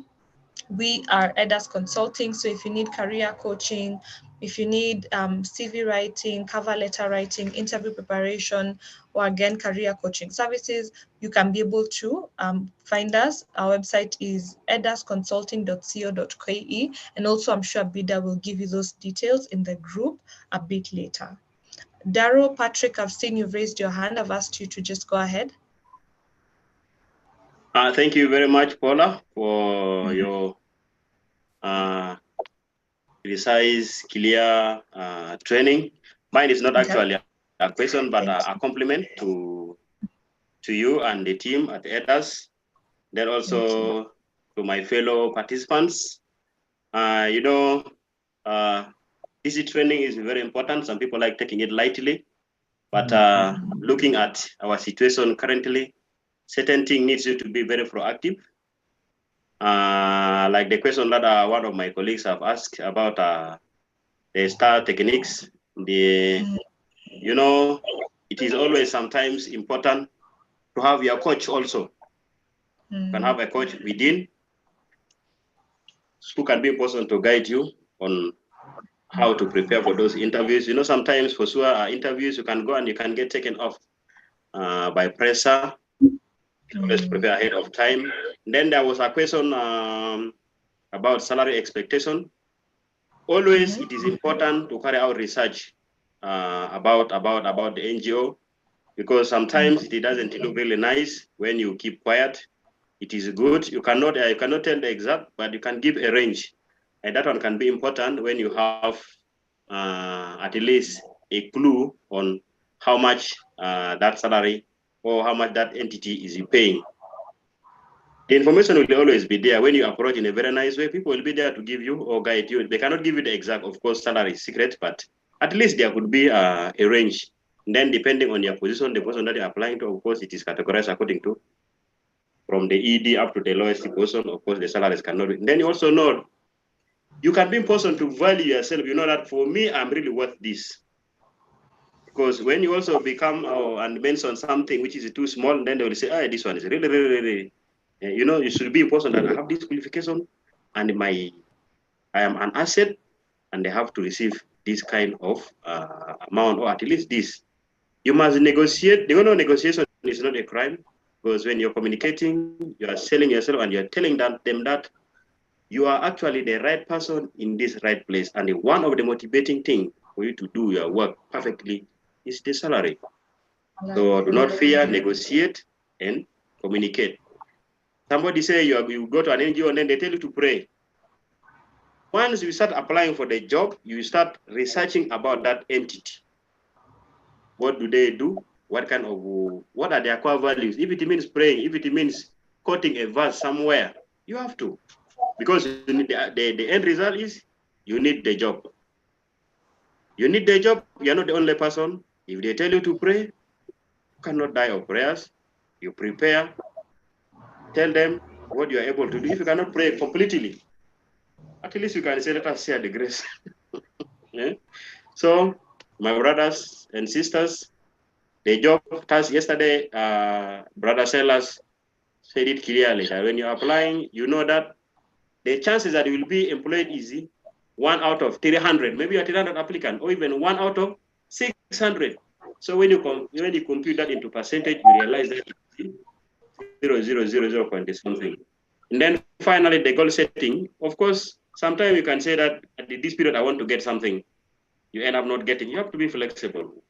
We are EDAS Consulting, so if you need career coaching, if you need CV writing, cover letter writing, interview preparation, or again, career coaching services, you can be able to find us. Our website is edasconsulting.co.ke, and also I'm sure Bida will give you those details in the group a bit later. Daryl, Patrick, I've seen you've raised your hand. I've asked you to just go ahead. Thank you very much, Paula, for your precise, clear training. Mine is not actually a question, but a compliment to you and the team at EDAS. Then also to my fellow participants. Easy training is very important. Some people like taking it lightly, but looking at our situation currently, certain thing needs you to be very proactive. Like the question that one of my colleagues have asked about the STAR techniques, it is always sometimes important to have your coach also. You can have a coach within who can be person to guide you on how to prepare for those interviews. Sometimes for sure interviews you can go and you can get taken off by pressure. Always prepare ahead of time. And then there was a question about salary expectation. Always it is important to carry out research about the NGO, because sometimes it doesn't look really nice when you keep quiet. It is good. You cannot tell the exact, but you can give a range. And that one can be important when you have at least a clue on how much that salary or how much that entity is paying. The information will always be there. When you approach in a very nice way, people will be there to give you or guide you. They cannot give you the exact, of course, salary is secret, but at least there could be a range. And then depending on your position, the person that you're applying to, of course, it is categorized according to from the ED up to the lowest position. Of course, the salaries cannot be. And then you also know you can be a person to value yourself. You know that for me, I'm really worth this. Because when you also become and mention something which is too small, then they will say, this one is really, really, really. You should be a person that I have this qualification and I am an asset and they have to receive this kind of amount, or at least this. You must negotiate. Negotiation is not a crime, because when you're communicating, you are selling yourself and you're telling them that you are actually the right person in this right place. And one of the motivating things for you to do your work perfectly is the salary. So do not fear, negotiate and communicate. Somebody say you go to an NGO and then they tell you to pray. Once you start applying for the job, you start researching about that entity. What do they do? What are their core values? If it means praying, if it means quoting a verse somewhere, you have to. Because the end result is you need the job. You need the job. You're not the only person. If they tell you to pray, you cannot die of prayers. You prepare. Tell them what you are able to do. If you cannot pray completely, at least you can say, let us share the grace. Yeah? So, my brothers and sisters, the job task yesterday, Brother Sellers said it clearly that when you're applying, you know that the chances that you will be employed is 1 out of 300, maybe a 300 applicant, or even 1 out of 600. So when you compute that into percentage, you realize that it's 0.000 point something. And then finally, the goal setting. Of course, sometimes you can say that at this period, I want to get something. You end up not getting. You have to be flexible.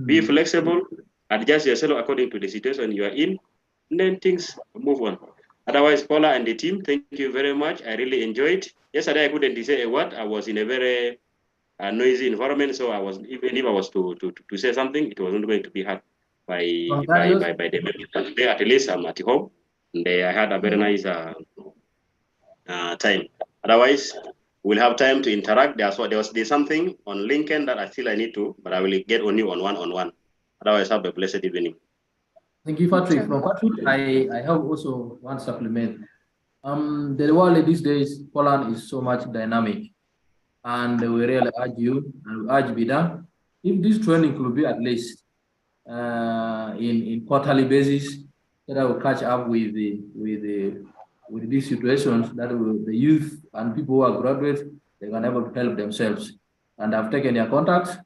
Be flexible, adjust yourself according to the situation you are in, and then things move on. Otherwise, Paula and the team, thank you very much. I really enjoyed. Yesterday, I couldn't say a word. I was in a very noisy environment, so I was, even if I was to say something, it wasn't going to be heard by the members. But today, at least I'm at home, and I had a very nice time. Otherwise, we'll have time to interact. There's something on LinkedIn that I feel I need to, but I will get on you on one-on-one. Otherwise, have a blessed evening. Thank you, Patrick. From Patrick, I have also one supplement. The world these days, Poland is so much dynamic, and we really urge you and we urge Bida, if this training could be at least in quarterly basis, that I will catch up with with these situations that the youth and people who are graduates, they can able to help themselves. And I've taken your contacts,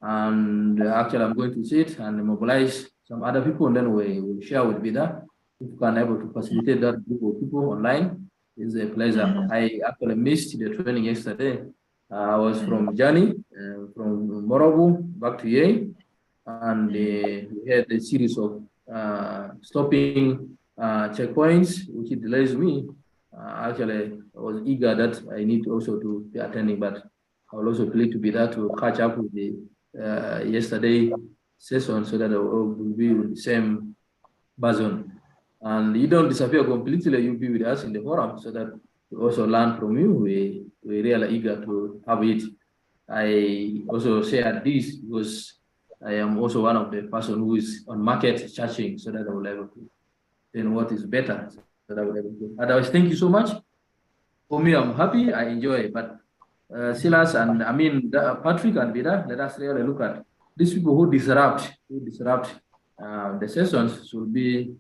and actually I'm going to sit and mobilize some other people, and then we will share with Vida if we can able to facilitate that group of people online. It's a pleasure. I actually missed the training yesterday. I was from Jani, from Morobu back to Yei, and we had a series of stopping checkpoints, which it delays me. Actually, I was eager that I need also to be attending, but I will also plead to be there to catch up with the yesterday session so that I will be with the same baton. And you don't disappear completely, you'll be with us in the forum so that we also learn from you. We're really eager to have it. I also share this because I am also one of the person who is on market searching so that I will be able to then what is better. So that I will be able to. Otherwise, thank you so much. For me, I'm happy, I enjoy, but Silas and I mean Patrick and Vida, let us really look at these people who disrupt the sessions should be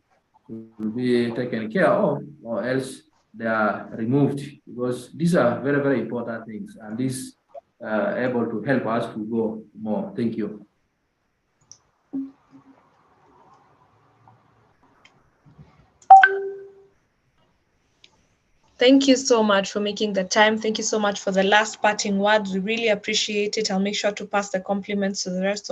taken care of, or else they are removed, because these are very, very important things, and this able to help us to go more. Thank you. Thank you so much for making the time. Thank you so much for the last parting words. We really appreciate it. I'll make sure to pass the compliments to the rest of